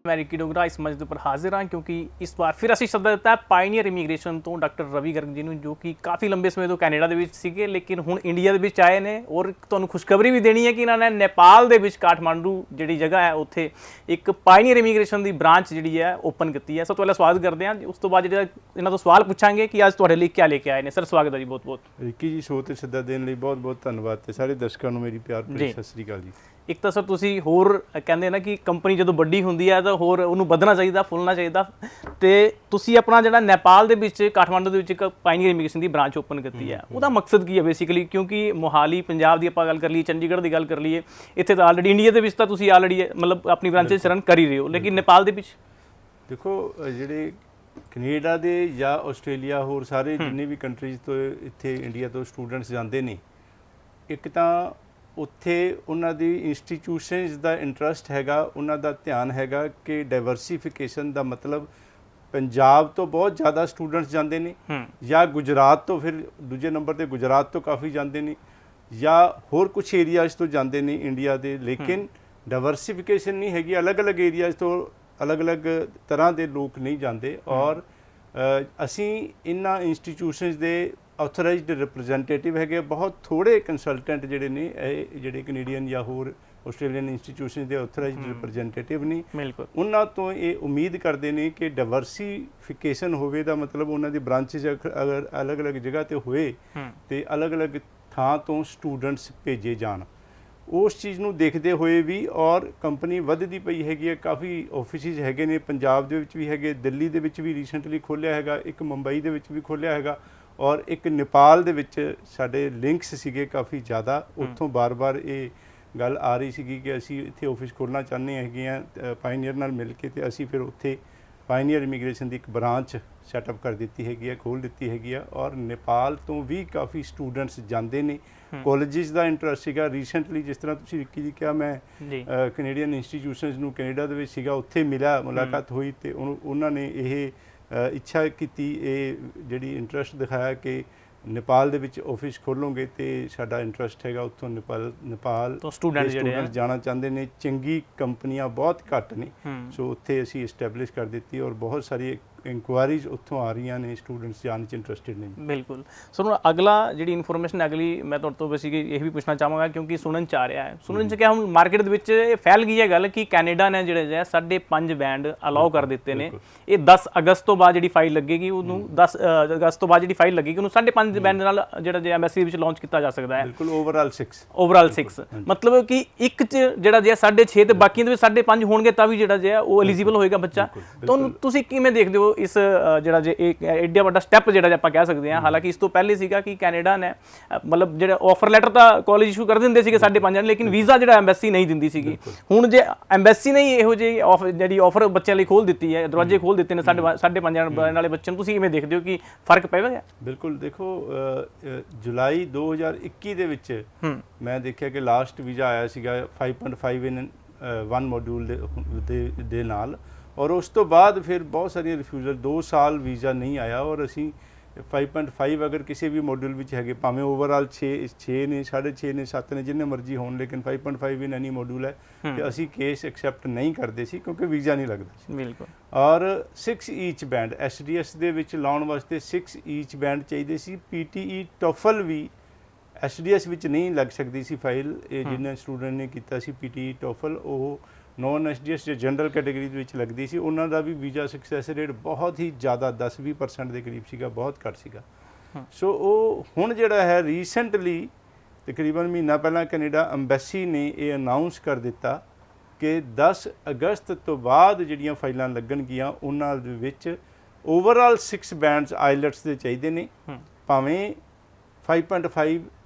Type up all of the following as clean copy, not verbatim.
मैं रिकी डोगरा इस मंच पर हाजिर हाँ क्योंकि इस बार फिर ਅਸੀਂ ਸੱਦਾ ਦਿੱਤਾ ਪਾਇਨੀਅਰ ਇਮੀਗ੍ਰੇਸ਼ਨ ਤੋਂ ਡਾਕਟਰ ਰਵੀ ਗਰਗ ਜੀ ਨੂੰ, ਜੋ ਕਿ ਕਾਫੀ ਲੰਬੇ ਸਮੇਂ ਤੋਂ ਕੈਨੇਡਾ ਦੇ ਵਿੱਚ ਸੀਗੇ ਲੇਕਿਨ ਹੁਣ ਇੰਡੀਆ ਦੇ ਵਿੱਚ ਆਏ ਨੇ। ਔਰ ਤੁਹਾਨੂੰ ਖੁਸ਼ਖਬਰੀ ਵੀ ਦੇਣੀ ਹੈ ਕਿ ਇਹਨਾਂ ਨੇ ਨੇਪਾਲ ਦੇ ਵਿੱਚ ਕਾਠਮਾਂਡੂ ਜਿਹੜੀ ਜਗ੍ਹਾ ਹੈ ਉੱਥੇ ਇੱਕ ਪਾਇਨੀਅਰ ਇਮੀਗ੍ਰੇਸ਼ਨ ਦੀ ਬ੍ਰਾਂਚ ਜਿਹੜੀ ਹੈ ਓਪਨ ਕੀਤੀ ਹੈ। ਸਭ ਤੋਂ ਪਹਿਲਾਂ ਸਵਾਗਤ ਕਰਦੇ ਹਾਂ, ਉਸ ਤੋਂ ਬਾਅਦ ਜਿਹੜਾ ਇਹਨਾਂ ਤੋਂ ਸਵਾਲ ਪੁੱਛਾਂਗੇ ਕਿ ਅੱਜ ਤੁਹਾਡੇ ਲਈ ਕੀ ਲੈ ਕੇ ਆਏ ਨੇ। ਸਰ ਸਵਾਗਤ ਹੈ ਜੀ, ਬਹੁਤ ਬਹੁਤ। ਰਿਕੀ ਜੀ, ਸ਼ੋਅ ਤੇ ਸੱਦਾ ਦੇਣ ਲਈ ਬਹੁਤ ਬਹੁਤ ਧੰਨਵਾਦ ਤੇ ਸਾਰੇ ਦਰਸ਼ਕਾਂ ਨੂੰ ਮੇਰੀ ਪਿਆਰ ਭਰੀ ਸਤਿ ਸ੍ਰੀ ਅਕਾਲ ਜੀ। ਇੱਕ ਤਾਂ ਸਰ ਤੁਸੀਂ ਹੋਰ ਕਹਿੰਦੇ ਨਾ ਕਿ ਕੰਪਨੀ ਜਦੋਂ ਵੱਡੀ ਹੁੰਦੀ ਹੈ ਤਾਂ ਹੋਰ ਉਹਨੂੰ ਵਧਣਾ ਚਾਹੀਦਾ, ਫੁੱਲਣਾ ਚਾਹੀਦਾ, ਤੇ ਤੁਸੀਂ ਆਪਣਾ ਜਿਹੜਾ ਨੇਪਾਲ ਦੇ ਵਿੱਚ ਕਾਠਮਾਂਡੂ ਦੇ ਵਿੱਚ ਇੱਕ ਪਾਇਨੀਅਰ ਇਮੀਗ੍ਰੇਸ਼ਨ ਦੀ ਬ੍ਰਾਂਚ ਓਪਨ ਕੀਤੀ ਹੈ। ਉਹਦਾ ਮਕਸਦ ਕੀ ਹੈ ਬੇਸਿਕਲੀ? ਕਿਉਂਕਿ ਮੋਹਾਲੀ ਪੰਜਾਬ ਦੀ ਆਪਾਂ ਗੱਲ ਕਰ ਲਈਏ, ਚੰਡੀਗੜ੍ਹ ਦੀ ਗੱਲ ਕਰ ਲਈਏ, ਇੱਥੇ ਤਾਂ ਆਲਰੇਡੀ ਇੰਡੀਆ ਦੇ ਵਿੱਚ ਤਾਂ ਤੁਸੀਂ ਆਲਰੇਡੀ ਮਤਲਬ ਆਪਣੀ ਬ੍ਰਾਂਚਿਸ ਰਨ ਕਰ ਹੀ ਰਹੇ ਹੋ, ਲੇਕਿਨ ਨੇਪਾਲ ਦੇ ਵਿੱਚ ਦੇਖੋ ਜਿਹੜੇ ਕੈਨੇਡਾ ਦੇ ਜਾਂ ਆਸਟ੍ਰੇਲੀਆ ਹੋਰ ਸਾਰੇ ਜਿੰਨੇ ਵੀ ਕੰਟਰੀਜ਼ ਤੋਂ ਇੱਥੇ ਇੰਡੀਆ ਤੋਂ ਸਟੂਡੈਂਟਸ ਜਾਂਦੇ ਨੇ, ਇੱਕ ਤਾਂ ਉੱਥੇ ਉਹਨਾਂ ਦੀ ਇੰਸਟੀਟਿਊਸ਼ਨਸ ਦਾ ਇੰਟਰਸਟ ਹੈਗਾ, ਉਹਨਾਂ ਦਾ ਧਿਆਨ ਹੈਗਾ ਕਿ ਡਾਇਵਰਸੀਫਿਕੇਸ਼ਨ ਦਾ ਮਤਲਬ ਪੰਜਾਬ ਤੋਂ ਬਹੁਤ ਜ਼ਿਆਦਾ ਸਟੂਡੈਂਟਸ ਜਾਂਦੇ ਨੇ, ਜਾਂ ਗੁਜਰਾਤ ਤੋਂ, ਫਿਰ ਦੂਜੇ ਨੰਬਰ 'ਤੇ ਗੁਜਰਾਤ ਤੋਂ ਕਾਫੀ ਜਾਂਦੇ ਨੇ, ਜਾਂ ਹੋਰ ਕੁਛ ਏਰੀਆਜ਼ ਤੋਂ ਜਾਂਦੇ ਨੇ ਇੰਡੀਆ ਦੇ, ਲੇਕਿਨ ਡਾਇਵਰਸੀਫਿਕੇਸ਼ਨ ਨਹੀਂ ਹੈਗੀ। ਅਲੱਗ-ਅਲੱਗ ਏਰੀਆਜ਼ ਤੋਂ ਅਲੱਗ-ਅਲੱਗ ਤਰ੍ਹਾਂ ਦੇ ਲੋਕ ਨਹੀਂ ਜਾਂਦੇ। ਔਰ ਅਸੀਂ ਇਹਨਾਂ ਇੰਸਟੀਟਿਊਸ਼ਨਸ ਦੇ ਆਥੋਰਾਈਜ਼ਡ ਰਿਪਰੈਜ਼ੈਂਟੇਟਿਵ ਹੈਗੇ, ਬਹੁਤ ਥੋੜ੍ਹੇ ਕੰਸਲਟੈਂਟ ਜਿਹੜੇ ਨੇ ਇਹ ਜਿਹੜੇ ਕੈਨੇਡੀਅਨ ਜਾਂ ਹੋਰ ਆਸਟ੍ਰੇਲੀਅਨ ਇੰਸਟੀਟਿਊਸ਼ਨ ਦੇ ਆਥੋਰਾਈਜ਼ਡ ਰਿਪਰੈਜ਼ੈਂਟੇਟਿਵ ਨੇ, ਉਹਨਾਂ ਤੋਂ ਇਹ ਉਮੀਦ ਕਰਦੇ ਨੇ ਕਿ ਡਾਇਵਰਸੀਫਿਕੇਸ਼ਨ ਹੋਵੇ ਦਾ ਮਤਲਬ ਉਹਨਾਂ ਦੀ ਬ੍ਰਾਂਚਿਸ ਅਗਰ ਅਲੱਗ-ਅਲੱਗ ਜਗ੍ਹਾ 'ਤੇ ਹੋਏ ਤੇ ਅਲੱਗ-ਅਲੱਗ ਥਾਂ ਤੋਂ ਸਟੂਡੈਂਟਸ ਭੇਜੇ ਜਾਣ। ਉਸ ਚੀਜ਼ ਨੂੰ ਦੇਖਦੇ ਹੋਏ ਵੀ ਔਰ ਕੰਪਨੀ ਵੱਧਦੀ ਪਈ ਹੈਗੀ ਹੈ, ਕਾਫੀ ਆਫਿਸਿਸ ਹੈਗੇ ਨੇ, ਪੰਜਾਬ ਦੇ ਵਿੱਚ ਵੀ ਹੈਗੇ, ਦਿੱਲੀ ਦੇ ਵਿੱਚ ਵੀ ਰੀਸੈਂਟਲੀ ਖੋਲ੍ਹਿਆ ਹੈਗਾ, ਇੱਕ ਮੁੰਬਈ ਦੇ ਵਿੱਚ ਵੀ ਖੋਲ੍ਹਿਆ ਹੈਗਾ, ਔਰ ਇੱਕ ਨੇਪਾਲ ਦੇ ਵਿੱਚ ਸਾਡੇ ਲਿੰਕਸ ਸੀਗੇ ਕਾਫੀ ਜ਼ਿਆਦਾ। ਉੱਥੋਂ ਬਾਰ-ਬਾਰ ਇਹ ਗੱਲ ਆ ਰਹੀ ਸੀਗੀ ਕਿ ਅਸੀਂ ਇੱਥੇ ਆਫਿਸ ਖੋਲ੍ਹਣਾ ਚਾਹੁੰਦੇ ਹੈਗੇ ਹਾਂ ਪਾਇਨੀਅਰ ਨਾਲ ਮਿਲ ਕੇ, ਤੇ ਅਸੀਂ ਫਿਰ ਉੱਥੇ ਪਾਇਨੀਅਰ ਇਮੀਗ੍ਰੇਸ਼ਨ ਦੀ ਇੱਕ ਬ੍ਰਾਂਚ ਸੈਟਅਪ ਕਰ ਦਿੱਤੀ ਹੈਗੀ ਹੈ, ਖੋਲ੍ਹ ਦਿੱਤੀ ਹੈਗੀ ਆ। ਔਰ ਨੇਪਾਲ ਤੋਂ ਵੀ ਕਾਫੀ ਸਟੂਡੈਂਟਸ ਜਾਂਦੇ ਨੇ, ਕਾਲਜਿਸ ਦਾ ਇੰਟਰਸਟ ਸੀਗਾ। ਰੀਸੈਂਟਲੀ ਜਿਸ ਤਰ੍ਹਾਂ ਤੁਸੀਂ ਰਿੱਕੀ ਜੀ ਕਿਹਾ, ਮੈਂ ਕੈਨੇਡੀਅਨ ਇੰਸਟੀਟਿਊਸ਼ਨਸ ਨੂੰ ਕੈਨੇਡਾ ਦੇ ਵਿੱਚ ਸੀਗਾ, ਉੱਥੇ ਮਿਲਿਆ, ਮੁਲਾਕਾਤ ਹੋਈ, ਤੇ ਉਹਨਾਂ ਨੇ ਇਹ ਇੱਛਾ ਕੀਤੀ, ਇਹ ਜਿਹੜੀ ਇੰਟਰਸਟ ਦਿਖਾਇਆ ਕਿ ਨੇਪਾਲ ਦੇ ਵਿੱਚ ਆਫਿਸ ਖੋਲ੍ਹੋਗੇ ਤੇ ਸਾਡਾ ਇੰਟਰਸਟ ਹੈਗਾ। ਉੱਥੋਂ ਨੇਪਾਲ ਤੋਂ ਸਟੂਡੈਂਟ ਜਾਣਾ ਚਾਹੁੰਦੇ ਨੇ, ਚੰਗੀ ਕੰਪਨੀਆਂ ਬਹੁਤ ਘੱਟ ਨੇ, ਸੋ ਉੱਥੇ ਅਸੀਂ ਇਸਟੈਬਲਿਸ਼ ਕਰ ਦਿੱਤੀ ਔਰ ਬਹੁਤ ਸਾਰੀ ਇਨਕੁਆਇਰੀਜ਼ ਉੱਥੋਂ ਆ ਰਹੀਆਂ ਨੇ, ਸਟੂਡੈਂਟਸ ਜਾਣ 'ਚ ਇੰਟਰਸਟਿਡ ਨੇ। ਬਿਲਕੁਲ ਸਰ, ਹੁਣ ਅਗਲਾ ਜਿਹੜੀ ਇਨਫੋਰਮੇਸ਼ਨ ਅਗਲੀ ਮੈਂ ਤੁਹਾਡੇ ਤੋਂ ਬੇਸਿਕਲੀ ਇਹ ਵੀ ਪੁੱਛਣਾ ਚਾਹਾਂਗਾ ਕਿਉਂਕਿ ਸੁਣਨ 'ਚ ਆ ਰਿਹਾ ਹੈ, ਸੁਣਨ 'ਚ ਕਿਹਾ ਹੁਣ ਮਾਰਕੀਟ ਦੇ ਵਿੱਚ ਇਹ ਫੈਲ ਗਈ ਹੈ ਗੱਲ ਕਿ ਕੈਨੇਡਾ ਨੇ ਜਿਹੜੇ ਹੈ 5.5 ਬੈਂਡ ਅਲਾਓ ਕਰ ਦਿੱਤੇ ਨੇ। ਇਹ 10 ਅਗਸਤ ਤੋਂ ਬਾਅਦ ਜਿਹੜੀ ਫਾਈਲ ਲੱਗੇਗੀ ਉਹਨੂੰ 10 ਅਗਸਤ ਤੋਂ ਬਾਅਦ ਜਿਹੜੀ ਫਾਈਲ ਲੱਗੇਗੀ ਉਹਨੂੰ 5.5 ਬੈਂਡ ਨਾਲ ਜਿਹੜਾ ਜੇ ਐਮਬੈਸੀ ਵਿੱਚ ਲਾਂਚ ਕੀਤਾ ਜਾ ਸਕਦਾ ਹੈ। ਬਿਲਕੁਲ, ਓਵਰਆਲ 6 ਮਤਲਬ ਕਿ ਇੱਕ 'ਚ ਜਿਹੜਾ ਜੇ 6.5 ਤੇ ਬਾਕੀਆਂ ਦੇ ਵਿੱਚ 5.5 ਹੋਣਗੇ ਤਾਂ ਵੀ ਜਿਹੜਾ ਜੇ ਉਹ ਐਲੀਜੀਬਲ ਹੋਏਗਾ ਬੱਚਾ। ਤੁਹਾਨੂੰ ਤੁਸੀਂ ਕਿਵੇਂ ਦੇਖਦੇ ਹੋ ਇਸ ਜਿਹੜਾ ਜੇ ਇੱਕ ਐਡਾ ਵੱਡਾ ਸਟੈਪ ਜਿਹੜਾ ਆਪਾਂ ਕਹਿ ਸਕਦੇ ਹਾਂ? ਹਾਲਾਂਕਿ ਇਸ ਤੋਂ ਪਹਿਲੇ ਸੀਗਾ ਕਿ ਕੈਨੇਡਾ ਨੇ ਮਤਲਬ ਜਿਹੜਾ ਆਫਰ ਲੈਟਰ ਤਾਂ ਕਾਲਜ ਇਸ਼ੂ ਕਰ ਦਿੰਦੇ ਸੀਗੇ 5.5 ਲੇਕਿਨ ਵੀਜ਼ਾ ਜਿਹੜਾ ਐਮਬੈਸੀ ਨਹੀਂ ਦਿੰਦੀ ਸੀਗੀ। ਹੁਣ ਜੇ ਐਮਬੈਸੀ ਨੇ ਇਹੋ ਜਿਹੀ ਜਿਹੜੀ ਆਫਰ ਬੱਚਿਆਂ ਲਈ ਖੋਲ੍ਹ ਦਿੱਤੀ ਹੈ, ਦਰਵਾਜ਼ੇ ਖੋਲ੍ਹ ਦਿੱਤੇ ਨੇ 5.5 ਵਾਲੇ ਬੱਚਿਆਂ ਨੂੰ, ਤੁਸੀਂ ਕਿਵੇਂ ਦੇਖਦੇ ਹੋ ਕਿ ਫਰਕ ਪਏਗਾ? ਬਿਲਕੁਲ, ਦੇਖੋ ਜੁਲਾਈ 2021 ਦੇ ਵਿੱਚ ਮੈਂ ਦੇਖਿਆ ਕਿ ਲਾਸਟ ਵੀਜ਼ਾ ਆਇਆ ਸੀਗਾ 5.5 ਇਨ 1 ਮੋਡਿਊਲ ਦੇ ਨਾਲ, ਔਰ ਉਸ ਤੋਂ ਬਾਅਦ ਫਿਰ ਬਹੁਤ ਸਾਰੀਆਂ ਰਿਫਿਊਜ਼ਲ, 2 ਸਾਲ ਵੀਜ਼ਾ ਨਹੀਂ ਆਇਆ। ਔਰ ਅਸੀਂ 5.5 ਅਗਰ ਕਿਸੇ ਵੀ ਮੋਡਿਊਲ ਵਿੱਚ ਹੈਗੇ, ਭਾਵੇਂ ਓਵਰਆਲ 6 ਨੇ, 6.5 ਨੇ, 7 ਨੇ, ਜਿੰਨੇ ਮਰਜ਼ੀ ਹੋਣ, ਲੇਕਿਨ 5.5 ਇਨ ਐਨੀ ਮੋਡਿਊਲ ਹੈ ਤੇ ਅਸੀਂ ਕੇਸ ਐਕਸੈਪਟ ਨਹੀਂ ਕਰਦੇ ਸੀ ਕਿਉਂਕਿ ਵੀਜ਼ਾ ਨਹੀਂ ਲੱਗਦਾ ਸੀ। ਬਿਲਕੁਲ। ਔਰ 6 ਈਚ ਬੈਂਡ SDS ਦੇ ਵਿੱਚ ਲਾਉਣ ਵਾਸਤੇ 6 ਈਚ ਬੈਂਡ ਚਾਹੀਦੇ ਸੀ। PTE TOEFL ਵੀ SDS ਵਿੱਚ ਨਹੀਂ ਲੱਗ ਸਕਦੀ ਸੀ ਫਾਈਲ। ਇਹ ਜਿੰਨੇ ਸਟੂਡੈਂਟ ਨੇ ਕੀਤਾ ਸੀ PTE TOEFL, ਉਹ ਨੋਨ SDS ਜਾਂ ਜਨਰਲ ਕੈਟੇਗਰੀ ਦੇ ਵਿੱਚ ਲੱਗਦੀ ਸੀ। ਉਹਨਾਂ ਦਾ ਵੀ ਵੀਜ਼ਾ ਸਕਸੈਸ ਰੇਟ ਬਹੁਤ ਹੀ ਜ਼ਿਆਦਾ 10-20% ਦੇ ਕਰੀਬ ਸੀਗਾ, ਬਹੁਤ ਘੱਟ ਸੀਗਾ। ਸੋ ਉਹ ਹੁਣ ਜਿਹੜਾ ਹੈ ਰੀਸੈਂਟਲੀ ਤਕਰੀਬਨ ਮਹੀਨਾ ਪਹਿਲਾਂ ਕੈਨੇਡਾ ਅੰਬੈਸੀ ਨੇ ਇਹ ਅਨਾਊਂਸ ਕਰ ਦਿੱਤਾ ਕਿ 10 ਅਗਸਤ ਤੋਂ ਬਾਅਦ ਜਿਹੜੀਆਂ ਫਾਈਲਾਂ ਲੱਗਣਗੀਆਂ ਉਹਨਾਂ ਦੇ ਵਿੱਚ ਓਵਰਆਲ 6 ਬੈਂਡਸ ਆਈਲੈਟਸ ਦੇ ਚਾਹੀਦੇ ਨੇ, ਭਾਵੇਂ 5.5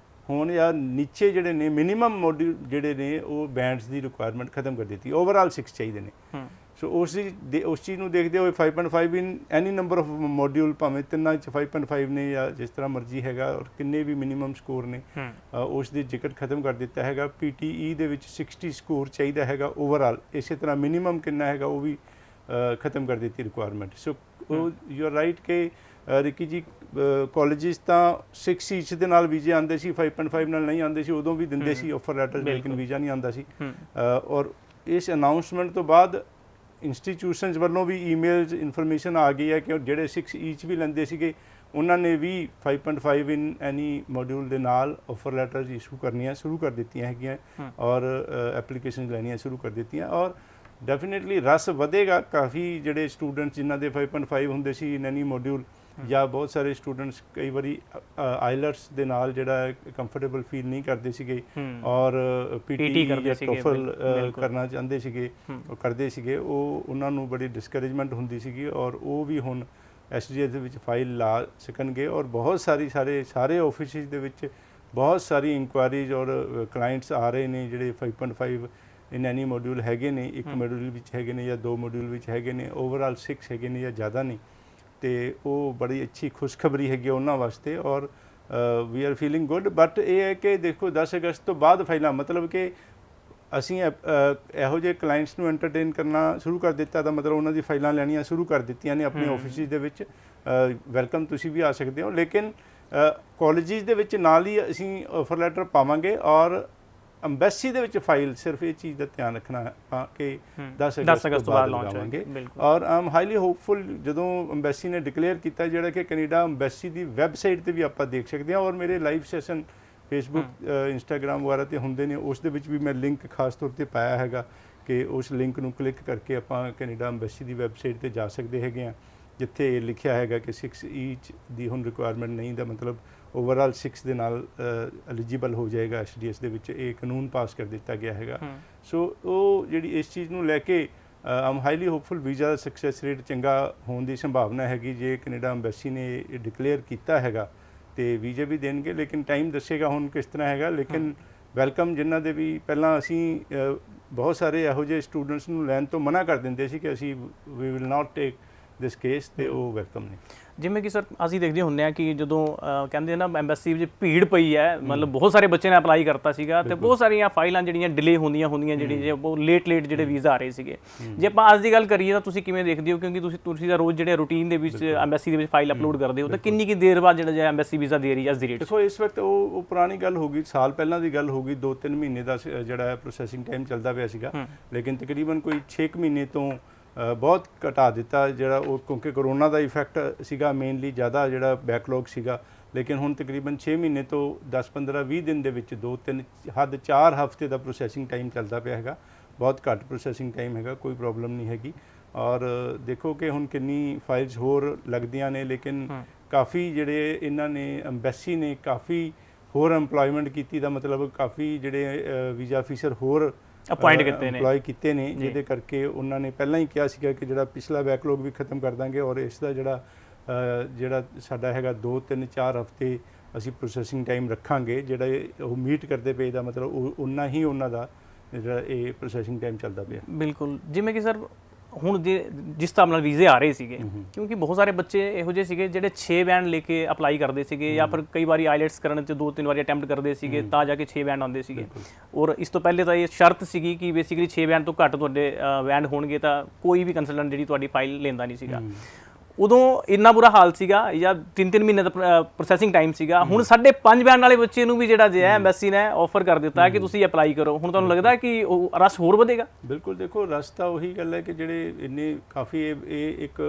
ਹੋਣ ਜਾਂ ਨੀਚੇ ਜਿਹੜੇ ਨੇ ਮਿਨੀਮਮ ਮੋਡਿਊਲ ਜਿਹੜੇ ਨੇ ਉਹ ਬੈਂਡਸ ਦੀ ਰਿਕੁਆਇਰਮੈਂਟ ਖਤਮ ਕਰ ਦਿੱਤੀ, ਓਵਰਆਲ 6 ਚਾਹੀਦੇ ਨੇ। ਸੋ ਉਸ ਚੀਜ਼ ਨੂੰ ਦੇਖਦੇ ਹੋਏ 5.5 ਇਨ ਐਨੀ ਨੰਬਰ ਆਫ ਮੋਡਿਊਲ, ਭਾਵੇਂ ਤਿੰਨਾਂ 'ਚ 5.5 ਨੇ ਜਾਂ ਜਿਸ ਤਰ੍ਹਾਂ ਮਰਜ਼ੀ ਹੈਗਾ, ਔਰ ਕਿੰਨੇ ਵੀ ਮਿਨੀਮਮ ਸਕੋਰ ਨੇ ਉਸ ਦੀ ਜ਼ਿਕਰ ਖਤਮ ਕਰ ਦਿੱਤਾ ਹੈਗਾ। PTE ਦੇ ਵਿੱਚ 60 ਸਕੋਰ ਚਾਹੀਦਾ ਹੈਗਾ ਓਵਰਆਲ, ਇਸੇ ਤਰ੍ਹਾਂ ਮਿਨੀਮਮ ਕਿੰਨਾ ਹੈਗਾ ਉਹ ਵੀ ਖਤਮ ਕਰ ਦਿੱਤੀ requirement. So you are right ਕਿ ਰਿਕੀ ਜੀ ਕਾਲਜਿਸ ਤਾਂ 6 ਈਚ ਦੇ ਨਾਲ ਵੀਜ਼ੇ ਆਉਂਦੇ ਸੀ, 5.5 ਨਾਲ ਨਹੀਂ ਆਉਂਦੇ ਸੀ, ਉਦੋਂ ਵੀ ਦਿੰਦੇ ਸੀ ਆਫਰ ਲੈਟਰ, ਲੇਕਿਨ ਵੀਜ਼ਾ ਨਹੀਂ ਆਉਂਦਾ ਸੀ। ਔਰ ਇਸ ਅਨਾਊਂਸਮੈਂਟ ਤੋਂ ਬਾਅਦ ਇੰਸਟੀਟਿਊਸ਼ਨਸ ਵੱਲੋਂ ਵੀ ਈਮੇਲਸ ਇਨਫੋਰਮੇਸ਼ਨ ਆ ਗਈ ਹੈ ਕਿ ਜਿਹੜੇ 6 ਈਚ ਵੀ ਲੈਂਦੇ ਸੀਗੇ ਉਹਨਾਂ ਨੇ ਵੀ 5.5 ਇਨ ਐਨੀ ਮੋਡਿਊਲ ਦੇ ਨਾਲ ਆਫਰ ਲੈਟਰਸ ਇਸ਼ੂ ਕਰਨੀਆਂ ਸ਼ੁਰੂ ਕਰ ਦਿੱਤੀਆਂ ਹੈਗੀਆਂ ਔਰ ਐਪਲੀਕੇਸ਼ਨ ਲੈਣੀਆਂ ਸ਼ੁਰੂ ਕਰ ਦਿੱਤੀਆਂ ਔਰ ਡੈਫੀਨੇਟਲੀ ਰਸ ਵਧੇਗਾ ਕਾਫੀ ਜਿਹੜੇ ਸਟੂਡੈਂਟਸ ਜਿਨ੍ਹਾਂ ਦੇ 5.5 ਹੁੰਦੇ ਸੀ ਇਨ ਐਨੀ ਮੋਡਿਊਲ ਜਾਂ ਬਹੁਤ ਸਾਰੇ ਸਟੂਡੈਂਟਸ ਕਈ ਵਾਰੀ ਆਈਲਟਸ ਦੇ ਨਾਲ ਜਿਹੜਾ ਕੰਫਰਟੇਬਲ ਫੀਲ ਨਹੀਂ ਕਰਦੇ ਸੀਗੇ ਔਰ ਪੀਟੀ ਜਾਂ ਟੋਫਲ ਕਰਨਾ ਚਾਹੁੰਦੇ ਸੀਗੇ ਉਹ ਕਰਦੇ ਸੀਗੇ ਉਹਨਾਂ ਨੂੰ ਬੜੀ ਡਿਸਕਰੇਜਮੈਂਟ ਹੁੰਦੀ ਸੀਗੀ ਔਰ ਉਹ ਵੀ ਹੁਣ SDS ਦੇ ਵਿੱਚ ਫਾਈਲ ਲਾ ਸਕਣਗੇ ਔਰ ਬਹੁਤ ਸਾਰੇ ਆਫਿਸਿਸ ਦੇ ਵਿੱਚ ਬਹੁਤ ਸਾਰੀ ਇਨਕੁਆਇਰੀਜ਼ ਔਰ ਕਲਾਇੰਟਸ ਆ ਰਹੇ ਨੇ ਜਿਹੜੇ 5.5 ਇਨ ਐਨੀ ਮੋਡਿਊਲ ਹੈਗੇ ਨੇ ਇੱਕ ਮੋਡਿਊਲ ਵਿੱਚ ਹੈਗੇ ਨੇ ਜਾਂ 2 ਮੋਡਿਊਲ ਵਿੱਚ ਹੈਗੇ ਨੇ ਓਵਰਆਲ 6 ਹੈਗੇ ਨੇ ਜਾਂ ਜ਼ਿਆਦਾ ਨਹੀਂ ਤੇ ਉਹ ਬੜੀ ਅੱਛੀ ਖੁਸ਼ਖਬਰੀ ਹੈਗੀ ਉਹਨਾਂ ਵਾਸਤੇ ਔਰ we are feeling good but ਇਹ ਹੈ ਕਿ ਦੇਖੋ 10 ਅਗਸਤ ਤੋਂ ਬਾਅਦ ਫਾਈਲਾਂ ਮਤਲਬ ਕਿ ਅਸੀਂ ਇਹੋ ਜਿਹੇ ਕਲਾਇੰਟਸ ਨੂੰ ਐਂਟਰਟੇਨ ਕਰਨਾ ਸ਼ੁਰੂ ਕਰ ਦਿੱਤਾ ਤਾਂ ਮਤਲਬ ਉਹਨਾਂ ਦੀ ਫਾਈਲਾਂ ਲੈਣੀਆਂ ਸ਼ੁਰੂ ਕਰ ਦਿੱਤੀਆਂ ਨੇ ਆਪਣੇ ਆਫਿਸਿਸ ਦੇ ਵਿੱਚ ਵੈਲਕਮ ਤੁਸੀਂ ਵੀ ਆ ਸਕਦੇ ਹੋ ਲੇਕਿਨ ਕਾਲਜਿਸ ਦੇ ਵਿੱਚ ਨਾਲ ਹੀ ਅਸੀਂ ਆਫਰ ਲੈਟਰ ਪਾਵਾਂਗੇ ਔਰ ਅੰਬੈਸੀ ਦੇ ਵਿੱਚ ਫਾਈਲ ਸਿਰਫ ਇਹ ਚੀਜ਼ ਦਾ ਧਿਆਨ ਰੱਖਣਾ ਹੈ ਕਿ 10 ਅਗਸਤ ਤੋਂ ਬਾਅਦ ਲਗਾਵਾਂਗੇ ਔਰ ਆਮ ਹਾਈਲੀ ਹੋਪਫੁਲ ਜਦੋਂ ਅੰਬੈਸੀ ਨੇ ਡਿਕਲੇਅਰ ਕੀਤਾ ਜਿਹੜਾ ਕਿ ਕੈਨੇਡਾ ਅੰਬੈਸੀ ਦੀ ਵੈਬਸਾਈਟ ਤੇ ਵੀ ਆਪਾਂ ਦੇਖ ਸਕਦੇ ਹਾਂ ਔਰ ਮੇਰੇ ਲਾਈਵ ਸੈਸ਼ਨ ਫੇਸਬੁੱਕ ਇੰਸਟਾਗ੍ਰਾਮ ਵਗੈਰਾ ਤੇ ਹੁੰਦੇ ਨੇ ਉਸ ਦੇ ਵਿੱਚ ਵੀ ਮੈਂ ਲਿੰਕ ਖਾਸ ਤੌਰ ਤੇ ਪਾਇਆ ਹੈਗਾ ਕਿ ਉਸ ਲਿੰਕ ਨੂੰ ਕਲਿੱਕ ਕਰਕੇ ਆਪਾਂ ਕੈਨੇਡਾ ਅੰਬੈਸੀ ਦੀ ਵੈਬਸਾਈਟ ਤੇ ਜਾ ਸਕਦੇ ਹੈਗੇ ਆ ਜਿੱਥੇ ਲਿਖਿਆ ਹੈਗਾ ਕਿ 6 ਈਚ ਦੀ ਹੁਣ ਰਿਕੁਆਇਰਮੈਂਟ ਨਹੀਂ ਦਾ ਮਤਲਬ ਓਵਰਆਲ 6 ਦੇ ਨਾਲ ਐਲੀਜੀਬਲ ਹੋ ਜਾਏਗਾ SDS ਦੇ ਵਿੱਚ ਇਹ ਕਾਨੂੰਨ ਪਾਸ ਕਰ ਦਿੱਤਾ ਗਿਆ ਹੈਗਾ ਸੋ ਉਹ ਜਿਹੜੀ ਇਸ ਚੀਜ਼ ਨੂੰ ਲੈ ਕੇ ਆਮ highly hopeful visa success rate ਚੰਗਾ ਹੋਣ ਦੀ ਸੰਭਾਵਨਾ ਹੈਗੀ ਜੇ ਕੈਨੇਡਾ ਅੰਬੈਸੀ ਨੇ ਇਹ ਡਿਕਲੇਅਰ ਕੀਤਾ ਹੈਗਾ ਤੇ ਵੀਜ਼ੇ ਵੀ ਦੇਣਗੇ ਲੇਕਿਨ ਟਾਈਮ ਦੱਸੇਗਾ ਹੁਣ ਕਿਸ ਤਰ੍ਹਾਂ ਹੈਗਾ ਲੇਕਿਨ ਵੈਲਕਮ ਜਿਨ੍ਹਾਂ ਦੇ ਵੀ ਪਹਿਲਾਂ ਅਸੀਂ ਬਹੁਤ ਸਾਰੇ ਇਹੋ ਜਿਹੇ ਸਟੂਡੈਂਟਸ ਨੂੰ ਲੈਣ ਤੋਂ ਮਨਾ ਕਰ ਦਿੰਦੇ ਸੀ ਕਿ ਅਸੀਂ we will not take this case ਤੇ ਉਹ ਵੈਲਕਮ ਨੇ ਜਿਵੇਂ ਕਿ ਸਰ ਅਸੀਂ ਦੇਖਦੇ ਹੁੰਦੇ ਆ ਕਿ ਜਦੋਂ ਕਹਿੰਦੇ ਨਾ ਐਮਬੈਸੀ ਵਿੱਚ ਭੀੜ ਪਈ ਹੈ ਮਤਲਬ ਬਹੁਤ ਸਾਰੇ ਬੱਚੇ ਨੇ ਅਪਲਾਈ ਕਰਤਾ ਸੀਗਾ ਤੇ ਬਹੁਤ ਸਾਰੀਆਂ ਫਾਈਲਾਂ ਜਿਹੜੀਆਂ ਡਿਲੇ ਹੁੰਦੀਆਂ ਜਿਹੜੀ ਬਹੁਤ ਲੇਟ ਜਿਹੜੇ ਵੀਜ਼ਾ ਆ ਰਹੇ ਸੀਗੇ ਜੇ ਆਪਾਂ ਅੱਜ ਦੀ ਗੱਲ ਕਰੀਏ ਤਾਂ ਤੁਸੀਂ ਕਿਵੇਂ ਦੇਖਦੇ ਹੋ ਕਿਉਂਕਿ ਤੁਸੀਂ ਤਾਂ ਰੋਜ਼ ਜਿਹੜੇ ਰੂਟੀਨ ਦੇ ਵਿੱਚ ਐਮਬੈਸੀ ਦੇ ਵਿੱਚ ਫਾਈਲ ਅਪਲੋਡ ਕਰਦੇ ਹੋ ਤਾਂ ਕਿੰਨੀ ਕੀ ਦੇਰ ਬਾਅਦ ਜਿਹੜਾ ਐਮਬੈਸੀ ਵੀਜ਼ਾ ਦੇ ਰਹੀ ਹੈ ਅੱਜ ਦੀ ਰੇਟ ਦੇਖੋ ਇਸ ਵਕਤ ਉਹ ਪੁਰਾਣੀ ਗੱਲ ਹੋ ਗਈ ਸਾਲ ਪਹਿਲਾਂ ਦੀ ਗੱਲ ਹੋ ਗਈ 2-3 ਮਹੀਨੇ ਦਾ ਜਿਹੜਾ ਪ੍ਰੋਸੈਸਿੰਗ ਟਾਈਮ ਚੱਲਦਾ ਪਿਆ ਸੀਗਾ ਲੇਕਿਨ ਤਕਰੀਬਨ ਕੋਈ 6 ਮਹੀਨੇ ਤੋਂ ਬਹੁਤ ਘਟਾ ਦਿੱਤਾ ਜਿਹੜਾ ਉਹ ਕਿਉਂਕਿ ਕਰੋਨਾ ਦਾ ਇਫੈਕਟ ਸੀਗਾ ਮੇਨਲੀ ਜ਼ਿਆਦਾ ਜਿਹੜਾ ਬੈਕਲੌਗ ਸੀਗਾ ਲੇਕਿਨ ਹੁਣ ਤਕਰੀਬਨ 6 ਮਹੀਨੇ ਤੋਂ 10-15-20 ਦਿਨ ਦੇ ਵਿੱਚ 2-3 ਹੱਦ 4 ਹਫ਼ਤੇ ਦਾ ਪ੍ਰੋਸੈਸਿੰਗ ਟਾਈਮ ਚੱਲਦਾ ਪਿਆ ਹੈਗਾ ਬਹੁਤ ਘੱਟ ਪ੍ਰੋਸੈਸਿੰਗ ਟਾਈਮ ਹੈਗਾ ਕੋਈ ਪ੍ਰੋਬਲਮ ਨਹੀਂ ਹੈਗੀ ਔਰ ਦੇਖੋ ਕਿ ਹੁਣ ਕਿੰਨੀ ਫਾਈਲਸ ਹੋਰ ਲੱਗਦੀਆਂ ਨੇ ਲੇਕਿਨ ਕਾਫੀ ਜਿਹੜੇ ਇਹਨਾਂ ਨੇ ਅੰਬੈਸੀ ਨੇ ਕਾਫੀ ਹੋਰ ਐਮਪਲੋਇਮੈਂਟ ਕੀਤੀ ਦਾ ਮਤਲਬ ਕਾਫੀ ਜਿਹੜੇ ਵੀਜ਼ਾ ਆਫੀਸਰ ਹੋਰ ਅਪਾਇੰਟ ਕੀਤੇ ਨੇ ਜਿਹਦੇ ਕਰਕੇ ਉਹਨਾਂ ਨੇ ਪਹਿਲਾਂ ਹੀ ਕਿਹਾ ਸੀਗਾ ਕਿ ਜਿਹੜਾ ਪਿਛਲਾ ਬੈਕਲੌਗ ਵੀ ਖਤਮ ਕਰ ਦਾਂਗੇ ਔਰ ਇਸ ਦਾ ਜਿਹੜਾ ਸਾਡਾ ਹੈਗਾ 2-3-4 ਹਫ਼ਤੇ ਅਸੀਂ ਪ੍ਰੋਸੈਸਿੰਗ ਟਾਈਮ ਰੱਖਾਂਗੇ ਜਿਹੜਾ ਉਹ ਮੀਟ ਕਰਦੇ ਪਏ ਦਾ ਮਤਲਬ ਉਨਾ ਹੀ ਉਹਨਾਂ ਦਾ ਜਿਹੜਾ ਇਹ ਪ੍ਰੋਸੈਸਿੰਗ ਟਾਈਮ ਚੱਲਦਾ ਪਿਆ ਬਿਲਕੁਲ ਜਿਵੇਂ ਕਿ ਸਰ ਹੁਣ ਜਿਸ ਹਿਸਾਬ ਨਾਲ ਵੀਜ਼ੇ ਆ ਰਹੇ ਸੀਗੇ ਕਿਉਂਕਿ ਬਹੁਤ ਸਾਰੇ ਬੱਚੇ ਇਹੋ ਜਿਹੇ ਸੀਗੇ ਜਿਹੜੇ 6 ਬੈਂਡ ਲੈ ਕੇ ਅਪਲਾਈ ਕਰਦੇ ਸੀਗੇ ਜਾਂ ਫਿਰ ਕਈ ਵਾਰੀ ਆਈਲੈਟਸ ਕਰਨ 'ਚ 2-3 ਵਾਰੀ ਅਟੈਂਪਟ ਕਰਦੇ ਸੀਗੇ ਤਾਂ ਜਾ ਕੇ 6 ਬੈਂਡ ਆਉਂਦੇ ਸੀਗੇ ਔਰ ਇਸ ਤੋਂ ਪਹਿਲੇ ਤਾਂ ਇਹ ਸ਼ਰਤ ਸੀਗੀ ਕਿ ਬੇਸਿਕਲੀ 6 ਬੈਂਡ ਤੋਂ ਘੱਟ ਤੁਹਾਡੇ ਬੈਂਡ ਹੋਣਗੇ ਤਾਂ ਕੋਈ ਵੀ ਕੰਸਲਟੈਂਟ ਜਿਹੜੀ ਤੁਹਾਡੀ ਫਾਈਲ ਲੈਂਦਾ ਨਹੀਂ ਸੀਗਾ ਉਦੋਂ ਇੰਨਾ ਬੁਰਾ ਹਾਲ ਸੀਗਾ ਜਾਂ 3-3 ਮਹੀਨੇ ਦਾ ਪ੍ਰੋਸੈਸਿੰਗ ਟਾਈਮ ਸੀਗਾ ਹੁਣ 5.5 ਬੈਂਡ ਵਾਲੇ ਬੱਚੇ ਨੂੰ ਵੀ ਜਿਹੜਾ ਜੇ ਹੈ ਐਮਬੈਸੀ ਨੇ ਆਫਰ ਕਰ ਦਿੱਤਾ ਕਿ ਤੁਸੀਂ ਅਪਲਾਈ ਕਰੋ ਹੁਣ ਤੁਹਾਨੂੰ ਲੱਗਦਾ ਕਿ ਉਹ ਰਸ਼ ਹੋਰ ਵਧੇਗਾ ਬਿਲਕੁਲ ਦੇਖੋ ਰਸ਼ ਤਾਂ ਉਹੀ ਗੱਲ ਹੈ ਕਿ ਜਿਹੜੇ ਇੰਨੇ ਕਾਫੀ ਇਹ ਇੱਕ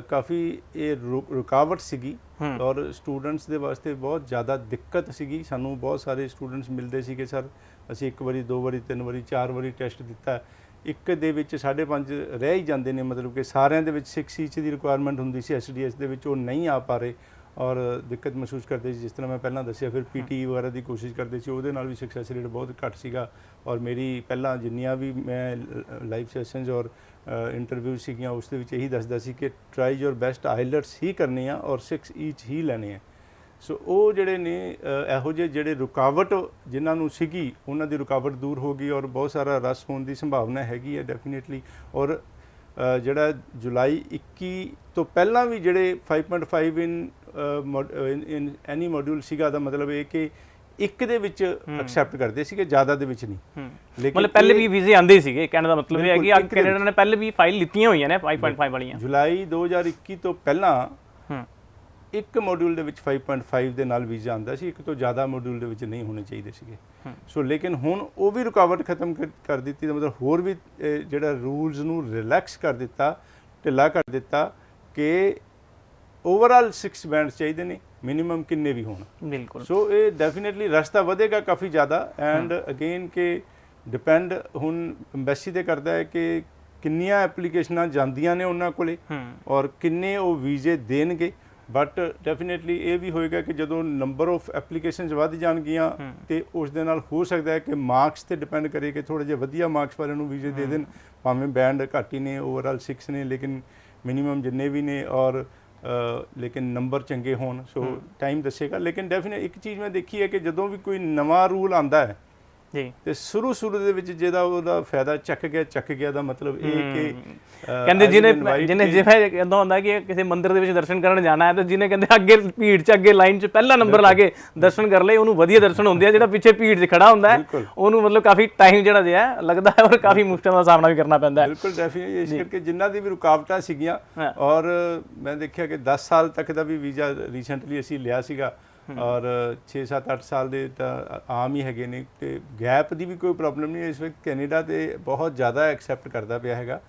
ਕਾਫੀ ਇਹ ਰੁਕਾਵਟ ਸੀਗੀ ਔਰ ਸਟੂਡੈਂਟਸ ਦੇ ਵਾਸਤੇ ਬਹੁਤ ਜ਼ਿਆਦਾ ਦਿੱਕਤ ਸੀਗੀ ਸਾਨੂੰ ਬਹੁਤ ਸਾਰੇ ਸਟੂਡੈਂਟਸ ਮਿਲਦੇ ਸੀਗੇ ਸਰ ਅਸੀਂ 1 ਵਾਰੀ 2 ਵਾਰੀ 3 ਵਾਰੀ 4 ਵਾਰੀ ਟੈਸਟ ਦਿੱਤਾ ਇੱਕ ਦੇ ਵਿੱਚ 5.5 ਰਹਿ ਹੀ ਜਾਂਦੇ ਨੇ ਮਤਲਬ ਕਿ ਸਾਰਿਆਂ ਦੇ ਵਿੱਚ 6 ਈਚ ਦੀ ਰਿਕੁਆਇਰਮੈਂਟ ਹੁੰਦੀ ਸੀ SDS ਦੇ ਵਿੱਚ ਉਹ ਨਹੀਂ ਆ ਪਾ ਰਹੇ ਔਰ ਦਿੱਕਤ ਮਹਿਸੂਸ ਕਰਦੇ ਸੀ ਜਿਸ ਤਰ੍ਹਾਂ ਮੈਂ ਪਹਿਲਾਂ ਦੱਸਿਆ ਫਿਰ PT ਵਗੈਰਾ ਦੀ ਕੋਸ਼ਿਸ਼ ਕਰਦੇ ਸੀ ਉਹਦੇ ਨਾਲ ਵੀ ਸਕਸੈਸ ਰੇਟ ਬਹੁਤ ਘੱਟ ਸੀਗਾ ਔਰ ਮੇਰੀ ਪਹਿਲਾਂ ਜਿੰਨੀਆਂ ਵੀ ਮੈਂ ਲਾਈਵ ਸੈਸ਼ਨਸ ਔਰ ਇੰਟਰਵਿਊ ਸੀਗੀਆਂ ਉਸ ਦੇ ਵਿੱਚ ਇਹੀ ਦੱਸਦਾ ਸੀ ਕਿ ਟਰਾਈ ਯੋਰ ਬੈਸਟ ਆਈਲਟਸ ਹੀ ਕਰਨੇ ਆ ਔਰ 6 ਈਚ ਹੀ ਲੈਣੇ ਆ ਸੋ ਉਹ ਜਿਹੜੇ ਨੇ ਇਹੋ ਜਿਹੇ ਜਿਹੜੇ ਰੁਕਾਵਟ ਜਿਨ੍ਹਾਂ ਨੂੰ ਸੀਗੀ ਉਹਨਾਂ ਦੀ ਰੁਕਾਵਟ ਦੂਰ ਹੋ ਗਈ ਔਰ ਬਹੁਤ ਸਾਰਾ ਰਸ ਹੋਣ ਦੀ ਸੰਭਾਵਨਾ ਹੈਗੀ ਹੈ ਡੈਫੀਨੇਟਲੀ ਔਰ ਜਿਹੜਾ ਜੁਲਾਈ 21 ਤੋਂ ਪਹਿਲਾਂ ਵੀ ਜਿਹੜੇ 5.5 ਇਨ ਐਨੀ ਮੋਡਿਊਲ ਸੀਗਾ ਦਾ ਮਤਲਬ ਇਹ ਕਿ ਇੱਕ ਦੇ ਵਿੱਚ ਐਕਸੈਪਟ ਕਰਦੇ ਸੀਗੇ ਜ਼ਿਆਦਾ ਦੇ ਵਿੱਚ ਨਹੀਂ ਲੇਕਿਨ ਮਤਲਬ ਪਹਿਲੇ ਵੀ ਵੀਜ਼ੇ ਆਉਂਦੇ ਸੀਗੇ ਕਹਿਣ ਦਾ ਮਤਲਬ ਇਹ ਹੈ ਕਿ ਕੈਨੇਡਾ ਨੇ ਪਹਿਲੇ ਵੀ ਫਾਈਲ ਲਿੱਤੀਆਂ ਹੋਈਆਂ ਨੇ 5.5 ਵਾਲੀਆਂ ਜੁਲਾਈ 2021 ਤੋਂ ਪਹਿਲਾਂ ਇੱਕ ਮੋਡਿਊਲ ਦੇ ਵਿੱਚ 5.5 ਦੇ ਨਾਲ ਵੀਜ਼ਾ ਆਉਂਦਾ ਸੀ, ਇੱਕ ਤੋਂ ਜ਼ਿਆਦਾ ਮੋਡਿਊਲ ਦੇ ਵਿੱਚ ਨਹੀਂ ਹੋਣੇ ਚਾਹੀਦੇ ਸੀਗੇ। ਸੋ ਲੇਕਿਨ ਹੁਣ ਉਹ ਵੀ ਰੁਕਾਵਟ ਖਤਮ ਕਰ ਦਿੱਤੀ, ਮਤਲਬ ਹੋਰ ਵੀ ਜਿਹੜਾ ਰੂਲਸ ਨੂੰ ਰਿਲੈਕਸ ਕਰ ਦਿੱਤਾ, ਢਿੱਲਾ ਕਰ ਦਿੱਤਾ ਕਿ ਓਵਰਆਲ 6 ਬੈਂਡ ਚਾਹੀਦੇ ਨੇ, ਮਿਨੀਮਮ ਕਿੰਨੇ ਵੀ ਹੋਣ। ਬਿਲਕੁਲ। ਸੋ ਇਹ ਡੈਫੀਨੇਟਲੀ ਰਸਤਾ ਵਧੇਗਾ ਕਾਫੀ ਜ਼ਿਆਦਾ। ਐਂਡ ਅਗੇਨ ਕਿ ਡਿਪੈਂਡ ਹੁਣ ਐਮਬੈਸੀ ਤੇ ਕਰਦਾ ਹੈ ਕਿ ਕਿੰਨੀਆਂ ਐਪਲੀਕੇਸ਼ਨਾਂ ਜਾਂਦੀਆਂ ਨੇ ਉਹਨਾਂ ਕੋਲੇ ਔਰ ਕਿੰਨੇ ਉਹ ਵੀਜ਼ੇ ਦੇਣਗੇ। ਬਟ ਡੈਫੀਨੇਟਲੀ ਇਹ ਵੀ ਹੋਏਗਾ ਕਿ ਜਦੋਂ ਨੰਬਰ ਆਫ ਐਪਲੀਕੇਸ਼ਨਸ ਵੱਧ ਜਾਣਗੀਆਂ ਤੇ ਉਸ ਦੇ ਨਾਲ ਹੋ ਸਕਦਾ ਹੈ ਕਿ ਮਾਰਕਸ ਤੇ ਡਿਪੈਂਡ ਕਰੇ ਕਿ ਥੋੜੇ ਜਿਹੇ ਵਧੀਆ ਮਾਰਕਸ ਵਾਲਿਆਂ ਨੂੰ ਵੀਜ਼ੇ ਦੇ ਦੇਣ, ਭਾਵੇਂ ਬੈਂਡ ਘੱਟ ਹੀ ਨੇ, ਓਵਰਆਲ 6 ਨੇ ਲੇਕਿਨ ਮਿਨੀਮਮ ਜਿੰਨੇ ਵੀ ਨੇ, ਔਰ ਲੇਕਿਨ ਨੰਬਰ ਚੰਗੇ ਹੋਣ। ਸੋ ਟਾਈਮ ਦੱਸੇਗਾ। ਲੇਕਿਨ ਡੈਫੀਨੇਟ ਇੱਕ ਚੀਜ਼ ਮੈਂ ਦੇਖੀ ਹੈ ਕਿ ਜਦੋਂ ਵੀ ਕੋਈ ਨਵਾਂ ਰੂਲ ਆਉਂਦਾ ਹੈ ਜੀ ਤੇ ਸ਼ੁਰੂ ਦੇ ਵਿੱਚ ਜਿਹਦਾ ਉਹਦਾ ਫਾਇਦਾ ਚੱਕ ਗਿਆ ਦਾ ਮਤਲਬ ਇਹ ਕਿ ਕਹਿੰਦੇ ਜਿਹਨੇ ਜਿਵੇਂ ਕਹਿੰਦਾ ਹੁੰਦਾ ਕਿ ਕਿਸੇ ਮੰਦਿਰ ਦੇ ਵਿੱਚ ਦਰਸ਼ਨ ਕਰਨ ਜਾਣਾ ਹੈ ਤਾਂ ਜਿਹਨੇ ਕਹਿੰਦੇ ਅੱਗੇ ਭੀੜ 'ਚ ਅੱਗੇ ਲਾਈਨ 'ਚ ਪਹਿਲਾ ਨੰਬਰ ਲਾ ਕੇ ਦਰਸ਼ਨ ਕਰ ਲਏ, ਉਹਨੂੰ ਵਧੀਆ ਦਰਸ਼ਨ ਹੁੰਦੇ ਆ। ਜਿਹੜਾ ਪਿੱਛੇ ਭੀੜ 'ਚ ਖੜਾ ਹੁੰਦਾ ਹੈ ਉਹਨੂੰ ਮਤਲਬ ਕਾਫੀ ਟਾਈਮ ਜਿਹੜਾ ਜਿਹਾ ਲੱਗਦਾ ਹੈ ਔਰ ਕਾਫੀ ਮੁਸ਼ਕਲਾਂ ਦਾ ਸਾਹਮਣਾ ਵੀ ਕਰਨਾ ਪੈਂਦਾ ਹੈ। ਬਿਲਕੁਲ ਡੈਫੀਨੇਟਲੀ। ਇਸ ਕਰਕੇ ਜਿਨ੍ਹਾਂ ਦੀ ਵੀ ਰੁਕਾਵਟਾਂ ਸੀਗੀਆਂ, ਔਰ ਮੈਂ ਦੇਖਿਆ ਕਿ 10 ਸਾਲ ਤੱਕ ਦਾ ਵੀ ਵੀਜ਼ਾ ਰੀਸੈਂਟਲੀ ਅਸੀਂ ਲਿਆ ਸੀਗਾ, ਔਰ 6 7 8 ਸਾਲ ਦੇ ਤਾਂ ਆਮ ਹੀ ਹੈਗੇ ਨੇ, ਤੇ ਗੈਪ ਦੀ ਵੀ ਕੋਈ ਪ੍ਰੋਬਲਮ ਨਹੀਂ। ਇਸ ਵਕਤ ਕੈਨੇਡਾ ਤੇ ਬਹੁਤ ਜ਼ਿਆਦਾ ਐਕਸੈਪਟ ਕਰਦਾ ਪਿਆ ਹੈਗਾ,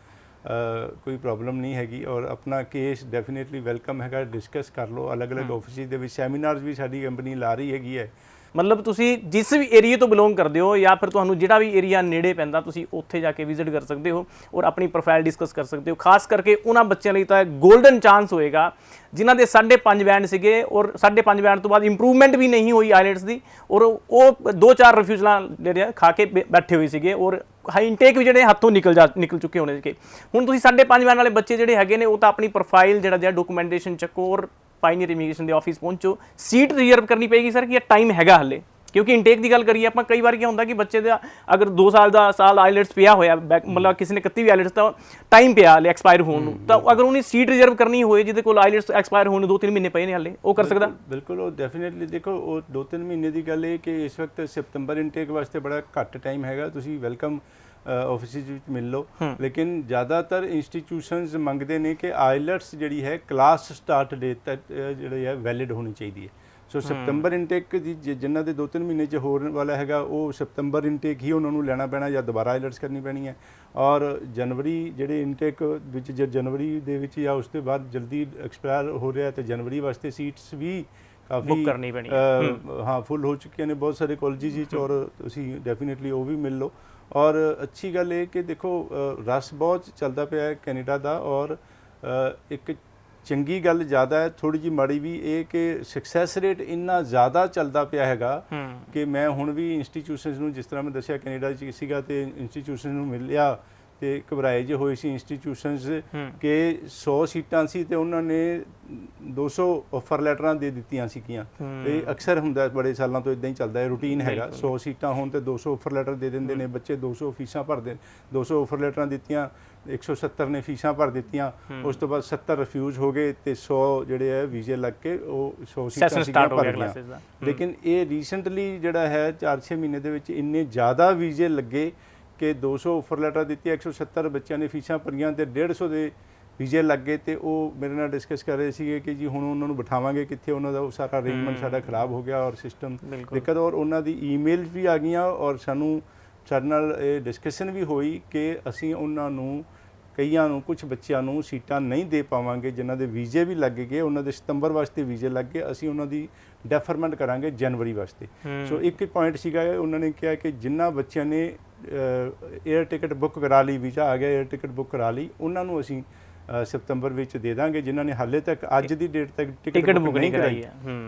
ਕੋਈ ਪ੍ਰੋਬਲਮ ਨਹੀਂ ਹੈਗੀ। ਔਰ ਆਪਣਾ ਕੇਸ ਡੈਫੀਨੇਟਲੀ ਵੈਲਕਮ ਹੈਗਾ, ਡਿਸਕਸ ਕਰ ਲਓ। ਅਲੱਗ-ਅਲੱਗ ਆਫਿਸਿਸ ਦੇ ਵਿੱਚ ਸੈਮੀਨਾਰਸ ਵੀ ਸਾਡੀ ਕੰਪਨੀ ਲਾ ਰਹੀ ਹੈਗੀ ਹੈ। ਮਤਲਬ ਤੁਸੀਂ ਜਿਸ ਵੀ ਏਰੀਏ ਤੋਂ ਬਿਲੋਂਗ ਕਰਦੇ ਹੋ ਜਾਂ ਫਿਰ ਤੁਹਾਨੂੰ ਜਿਹੜਾ ਵੀ ਏਰੀਆ ਨੇੜੇ ਪੈਂਦਾ, ਤੁਸੀਂ ਉੱਥੇ ਜਾ ਕੇ ਵਿਜ਼ਿਟ ਕਰ ਸਕਦੇ ਹੋ ਔਰ ਆਪਣੀ ਪ੍ਰੋਫਾਈਲ ਡਿਸਕਸ ਕਰ ਸਕਦੇ ਹੋ। ਖਾਸ ਕਰਕੇ ਉਹਨਾਂ ਬੱਚਿਆਂ ਲਈ ਤਾਂ ਗੋਲਡਨ ਚਾਂਸ ਹੋਏਗਾ ਜਿਨ੍ਹਾਂ ਦੇ 5.5 ਬੈਂਡ ਸੀਗੇ ਔਰ 5.5 ਬੈਂਡ ਤੋਂ ਬਾਅਦ ਇੰਪਰੂਵਮੈਂਟ ਵੀ ਨਹੀਂ ਹੋਈ ਆਈਲੈਟਸ ਦੀ, ਔਰ ਉਹ 2-4 ਰਿਫਿਊਜ਼ਲਾਂ ਜਿਹੜੇ ਖਾ ਕੇ ਬੈਠੇ ਹੋਏ ਸੀਗੇ ਔਰ ਹਾਈ ਇਨਟੇਕ ਵੀ ਜਿਹੜੇ ਹੱਥੋਂ ਨਿਕਲ ਚੁੱਕੇ ਹੋਣੇ ਸੀਗੇ। ਹੁਣ ਤੁਸੀਂ 5.5 ਬੈਂਡ ਵਾਲੇ ਬੱਚੇ ਜਿਹੜੇ ਹੈਗੇ ਨੇ ਉਹ ਤਾਂ ਆਪਣੀ ਪ੍ਰੋਫਾਈਲ ਜਿਹੜਾ ਡਾਕੂਮੈਂਟੇਸ਼ਨ ਚੱਕੋ ਔਰ ਪਾਇਨੀਅਰ ਇਮੀਗ੍ਰੇਸ਼ਨ ਦੇ ਆਫਿਸ ਪਹੁੰਚੋ। ਸੀਟ ਰਿਜ਼ਰਵ ਕਰਨੀ ਪਏਗੀ ਸਰ ਕਿ ਟਾਈਮ ਹੈਗਾ ਹਲੇ? ਕਿਉਂਕਿ ਇਨਟੇਕ ਦੀ ਗੱਲ ਕਰੀਏ ਆਪਾਂ, ਕਈ ਵਾਰ ਕੀ ਹੁੰਦਾ ਕਿ ਬੱਚੇ ਦਾ ਅਗਰ 2 ਸਾਲ ਆਈਲੈਟਸ ਪਿਆ ਹੋਇਆ, ਮਤਲਬ ਕਿਸੇ ਨੇ 31 ਵੀ ਆਈਲੈਟਸ ਤਾਂ ਟਾਈਮ ਪਿਆ ਹਲੇ ਐਕਸਪਾਇਰ ਹੋਣ ਨੂੰ, ਤਾਂ ਅਗਰ ਉਹਨੇ ਸੀਟ ਰਿਜ਼ਰਵ ਕਰਨੀ ਹੋਏ ਜਿਹਦੇ ਕੋਲ ਆਈਲੈਟਸ ਐਕਸਪਾਇਰ ਹੋਣ ਨੂੰ 2-3 ਮਹੀਨੇ ਪਏ ਨੇ ਹਲੇ, ਉਹ ਕਰ ਸਕਦਾ? ਬਿਲਕੁਲ। ਉਹ ਡੈਫੀਨੇਟਲੀ ਦੇਖੋ, ਉਹ 2-3 ਮਹੀਨੇ ਦੀ ਗੱਲ ਹੈ ਕਿ ਇਸ ਵਕਤ ਸਤੰਬਰ ਇਨਟੇਕ ਵਾਸਤੇ ਬੜਾ ਘੱਟ ਟਾਈਮ ਹੈਗਾ। ਤੁਸੀਂ ਵੈਲਕਮ ਆਫਿਸਿਸ ਵਿੱਚ ਮਿਲ ਲਓ, ਲੇਕਿਨ ਜ਼ਿਆਦਾਤਰ ਇੰਸਟੀਟਿਊਸ਼ਨਸ ਮੰਗਦੇ ਨੇ ਕਿ ਆਈਲੈਟਸ ਜਿਹੜੀ ਹੈ ਕਲਾਸ ਸਟਾਰਟ ਡੇਟ ਤੱਕ ਜਿਹੜੀ ਹੈ ਵੈਲਿਡ ਹੋਣੀ ਚਾਹੀਦੀ ਹੈ। ਸੋ ਸਤੰਬਰ ਇਨਟੇਕ ਦੀ ਜਿਨ੍ਹਾਂ ਦੇ 2-3 ਮਹੀਨੇ 'ਚ ਹੋਣ ਵਾਲਾ ਹੈਗਾ, ਉਹ ਸਤੰਬਰ ਇਨਟੇਕ ਹੀ ਉਹਨਾਂ ਨੂੰ ਲੈਣਾ ਪੈਣਾ ਜਾਂ ਦੁਬਾਰਾ ਆਈਲੈਟਸ ਕਰਨੀ ਪੈਣੀ ਹੈ। ਔਰ ਜਨਵਰੀ ਜਿਹੜੇ ਇਨਟੇਕ ਵਿੱਚ ਜਨਵਰੀ ਦੇ ਵਿੱਚ ਜਾਂ ਉਸ ਤੋਂ ਬਾਅਦ ਜਲਦੀ ਐਕਸਪਾਇਰ ਹੋ ਰਿਹਾ, ਤੇ ਜਨਵਰੀ ਵਾਸਤੇ ਸੀਟਸ ਵੀ ਕਾਫੀ ਬੁੱਕ ਕਰਨੀ ਪੈਣੀ ਹਾਂ ਫੁੱਲ ਹੋ ਚੁੱਕੀਆਂ ਨੇ ਬਹੁਤ ਸਾਰੇ ਕਾਲਜਿਸ ਵਿੱਚ, ਔਰ ਤੁਸੀਂ ਡੈਫੀਨੇਟਲੀ ਉਹ ਵੀ ਮਿਲ ਲਓ। ਔਰ ਅੱਛੀ ਗੱਲ ਇਹ ਕਿ ਦੇਖੋ ਰਸ ਬਹੁਤ ਚੱਲਦਾ ਪਿਆ ਹੈ ਕੈਨੇਡਾ ਦਾ, ਔਰ ਇੱਕ ਚੰਗੀ ਗੱਲ ਜ਼ਿਆਦਾ ਹੈ, ਥੋੜੀ ਜਿਹੀ ਮਾੜੀ ਵੀ ਇਹ ਕਿ ਸਕਸੈਸ ਰੇਟ ਇੰਨਾ ਜ਼ਿਆਦਾ ਚੱਲਦਾ ਪਿਆ ਹੈਗਾ ਕਿ ਮੈਂ ਹੁਣ ਵੀ ਇੰਸਟੀਟਿਊਸ਼ਨਸ ਨੂੰ, ਜਿਸ ਤਰ੍ਹਾਂ ਮੈਂ ਦੱਸਿਆ ਕੈਨੇਡਾ 'ਚ ਸੀਗਾ ਤੇ ਇੰਸਟੀਟਿਊਸ਼ਨ ਨੂੰ ਮਿਲਿਆ ਤੇ ਘਬਰਾਏ ਜਿਹੇ ਹੋਏ ਸੀ ਇੰਸਟੀਟਿਊਸ਼ਨਸ ਕਿ 100 ਸੀਟਾਂ ਸੀ ਤੇ ਉਹਨਾਂ ਨੇ 200 ਆਫਰ ਲੈਟਰਾਂ ਦੇ ਦਿੱਤੀਆਂ ਸੀਗੀਆਂ। ਇਹ ਅਕਸਰ ਹੁੰਦਾ, ਬੜੇ ਸਾਲਾਂ ਤੋਂ ਇਦਾਂ ਹੀ ਚੱਲਦਾ ਹੈ, ਰੂਟੀਨ ਹੈਗਾ। 100 ਸੀਟਾਂ ਹੋਣ ਤੇ 200 ਆਫਰ ਲੈਟਰ ਦੇ ਦਿੰਦੇ ਨੇ ਬੱਚੇ, 200 ਫੀਸਾਂ ਭਰਦੇ, 200 ਆਫਰ ਲੈਟਰਾਂ ਦਿੱਤੀਆਂ, 170 ਨੇ ਫੀਸਾਂ ਭਰ ਦਿੱਤੀਆਂ। ਉਸ ਤੋਂ ਬਾਅਦ 70 ਰਿਫਿਊਜ਼ ਹੋ ਗਏ ਤੇ 100 ਜਿਹੜੇ ਹੈ ਵੀਜ਼ੇ ਲੱਗ ਕੇ ਉਹ 100 ਸੀਟਾਂ ਸੀਗੀਆਂ ਭਰ ਗਈਆਂ। ਲੇਕਿਨ ਇਹ ਰੀਸੈਂਟਲੀ ਜਿਹੜਾ ਹੈ 4-6 ਮਹੀਨੇ ਦੇ ਵਿੱਚ ਇੰਨੇ ਜ਼ਿਆਦਾ ਵੀਜ਼ੇ ਲੱਗੇ ਕਿ 200 ਆਫਰ ਲੈਟਰ ਦਿੱਤੀ, 170 ਬੱਚਿਆਂ ਨੇ ਫੀਸਾਂ ਭਰੀਆਂ ਤੇ 150 ਦੇ ਵੀਜ਼ੇ ਲੱਗ ਗਏ। ਤੇ ਉਹ ਮੇਰੇ ਨਾਲ ਡਿਸਕਸ ਕਰ ਰਹੇ ਸੀਗੇ ਕਿ ਜੀ ਹੁਣ ਉਹਨਾਂ ਨੂੰ ਬਿਠਾਵਾਂਗੇ ਕਿੱਥੇ, ਉਹਨਾਂ ਦਾ ਉਹ ਸਾਰਾ ਅਰੇਂਜਮੈਂਟ ਸਾਡਾ ਖਰਾਬ ਹੋ ਗਿਆ ਔਰ ਸਿਸਟਮ ਦਿੱਕਤ। ਔਰ ਉਹਨਾਂ ਦੀ ਈਮੇਲ ਵੀ ਆ ਗਈਆਂ ਔਰ ਸਾਡੇ ਨਾਲ ਇਹ ਡਿਸਕਸ਼ਨ ਵੀ ਹੋਈ ਕਿ ਅਸੀਂ ਉਹਨਾਂ ਨੂੰ ਕਈਆਂ ਨੂੰ, ਕੁਝ ਬੱਚਿਆਂ ਨੂੰ ਸੀਟਾਂ ਨਹੀਂ ਦੇ ਪਾਵਾਂਗੇ ਜਿਨ੍ਹਾਂ ਦੇ ਵੀਜ਼ੇ ਵੀ ਲੱਗ ਗਏ, ਉਹਨਾਂ ਦੇ ਸਤੰਬਰ ਵਾਸਤੇ ਵੀਜ਼ੇ ਲੱਗ ਗਏ, ਅਸੀਂ ਉਹਨਾਂ ਦੀ ਡੈਫਰਮੈਂਟ ਕਰਾਂਗੇ ਜਨਵਰੀ ਵਾਸਤੇ। ਸੋ ਇੱਕ ਪੁਆਇੰਟ ਸੀਗਾ, ਉਹਨਾਂ ਨੇ ਕਿਹਾ ਕਿ ਜਿਨ੍ਹਾਂ ਬੱਚਿਆਂ ਨੇ 에ਅਰ ਟਿਕਟ ਬੁੱਕ ਕਰਾ ਲਈ, ਵੀਜ਼ਾ ਆ ਗਿਆ, 에ਅਰ ਟਿਕਟ ਬੁੱਕ ਕਰਾ ਲਈ, ਉਹਨਾਂ ਨੂੰ ਅਸੀਂ ਸਤੰਬਰ ਵਿੱਚ ਦੇ ਦਾਂਗੇ। ਜਿਨ੍ਹਾਂ ਨੇ ਹਾਲੇ ਤੱਕ ਅੱਜ ਦੀ ਡੇਟ ਤੱਕ ਟਿਕਟ ਬੁੱਕ ਨਹੀਂ ਕਰਾਈ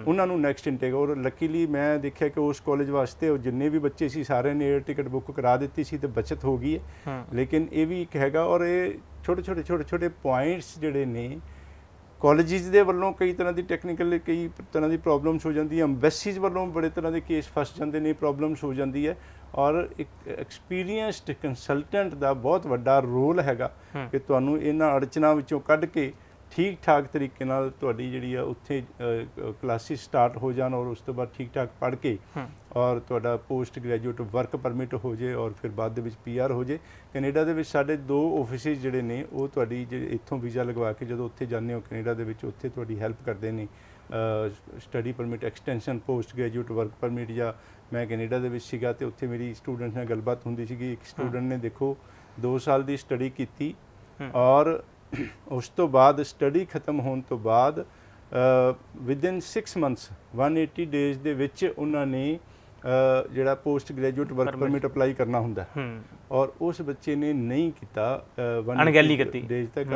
ਉਹਨਾਂ ਨੂੰ ਨੈਕਸਟ ਇਨਟੇਕ। ਔਰ ਲੱਕੀਲੀ ਮੈਂ ਦੇਖਿਆ ਕਿ ਉਸ ਕਾਲਜ ਵਾਸਤੇ ਉਹ ਜਿੰਨੇ ਵੀ ਬੱਚੇ ਸੀ ਸਾਰਿਆਂ ਨੇ 에ਅਰ ਟਿਕਟ ਬੁੱਕ ਕਰਾ ਦਿੱਤੀ ਸੀ ਤੇ ਬਚਤ ਹੋ ਗਈ ਹੈ। ਲੇਕਿਨ ਇਹ ਵੀ ਇੱਕ ਹੈਗਾ, ਔਰ ਇਹ ਛੋਟੇ ਪੁਆਇੰਟਸ ਜਿਹੜੇ ਨੇ ਕਾਲਜਿਸ ਦੇ ਵੱਲੋਂ ਕਈ ਤਰ੍ਹਾਂ ਦੀ ਟੈਕਨੀਕਲ ਕਈ ਤਰ੍ਹਾਂ ਦੀ ਪ੍ਰੋਬਲਮਸ ਹੋ ਜਾਂਦੀ ਹੈ, ਐਮਬੈਸੀਜ਼ ਵੱਲੋਂ ਬੜੇ ਤਰ੍ਹਾਂ ਦੇ ਕੇਸ ਫਸ ਜਾਂਦੇ ਨੇ, ਪ੍ਰੋਬਲਮਸ ਹੋ ਜਾਂਦੀ ਹੈ। ਔਰ ਇੱਕ ਐਕਸਪੀਰੀਅੰਸਡ ਕੰਸਲਟੈਂਟ ਦਾ ਬਹੁਤ ਵੱਡਾ ਰੋਲ ਹੈਗਾ ਕਿ ਤੁਹਾਨੂੰ ਇਹਨਾਂ ਅੜਚਨਾਂ ਵਿੱਚੋਂ ਕੱਢ ਕੇ ਠੀਕ ਠਾਕ ਤਰੀਕੇ ਨਾਲ ਤੁਹਾਡੀ ਜਿਹੜੀ ਆ ਉੱਥੇ ਕਲਾਸਿਸ ਸਟਾਰਟ ਹੋ ਜਾਣ ਔਰ ਉਸ ਤੋਂ ਬਾਅਦ ਠੀਕ ਠਾਕ ਪੜ੍ਹ ਕੇ ਔਰ ਤੁਹਾਡਾ ਪੋਸਟ ਗ੍ਰੈਜੂਏਟ ਵਰਕ ਪਰਮਿਟ ਹੋ ਜੇ ਔਰ ਫਿਰ ਬਾਅਦ ਦੇ ਵਿੱਚ PR ਹੋ ਜੇ। ਕੈਨੇਡਾ ਦੇ ਵਿੱਚ ਸਾਡੇ 2 ਆਫਿਸਿਸ ਜਿਹੜੇ ਨੇ ਉਹ ਤੁਹਾਡੀ ਇੱਥੋਂ ਵੀਜ਼ਾ ਲਗਵਾ ਕੇ ਜਦੋਂ ਉੱਥੇ ਜਾਂਦੇ ਹੋ ਕੈਨੇਡਾ ਦੇ ਵਿੱਚ, ਉੱਥੇ ਤੁਹਾਡੀ ਹੈਲਪ ਕਰਦੇ ਨੇ study permit extension post graduate work permit ਜਾਂ ਮੈਂ ਕੈਨੇਡਾ ਦੇ ਵਿੱਚ ਸੀਗਾ ਤੇ ਉੱਥੇ ਮੇਰੀ ਸਟੂਡੈਂਟ ਨਾਲ ਗੱਲਬਾਤ ਹੁੰਦੀ ਸੀਗੀ। ਇੱਕ ਸਟੂਡੈਂਟ ਨੇ ਦੇਖੋ 2 ਸਾਲ ਦੀ ਸਟੱਡੀ ਕੀਤੀ ਔਰ ਉਸ ਤੋਂ ਬਾਅਦ ਸਟੱਡੀ ਖਤਮ ਹੋਣ ਤੋਂ ਬਾਅਦ ਵਿਦਿਨ 6 ਮੰਥਸ 180 ਡੇਜ਼ ਦੇ ਵਿੱਚ ਉਹਨਾਂ ਨੇ ਜਿਹੜਾ post graduate work permit apply ਕਰਨਾ ਹੁੰਦਾ ਔਰ ਉਸ ਬੱਚੇ ਨੇ ਨਹੀਂ ਕੀਤਾ, ਅਣਗਹਿਲੀ ਕੀਤੀ, ਡੇਜ਼ ਤੱਕ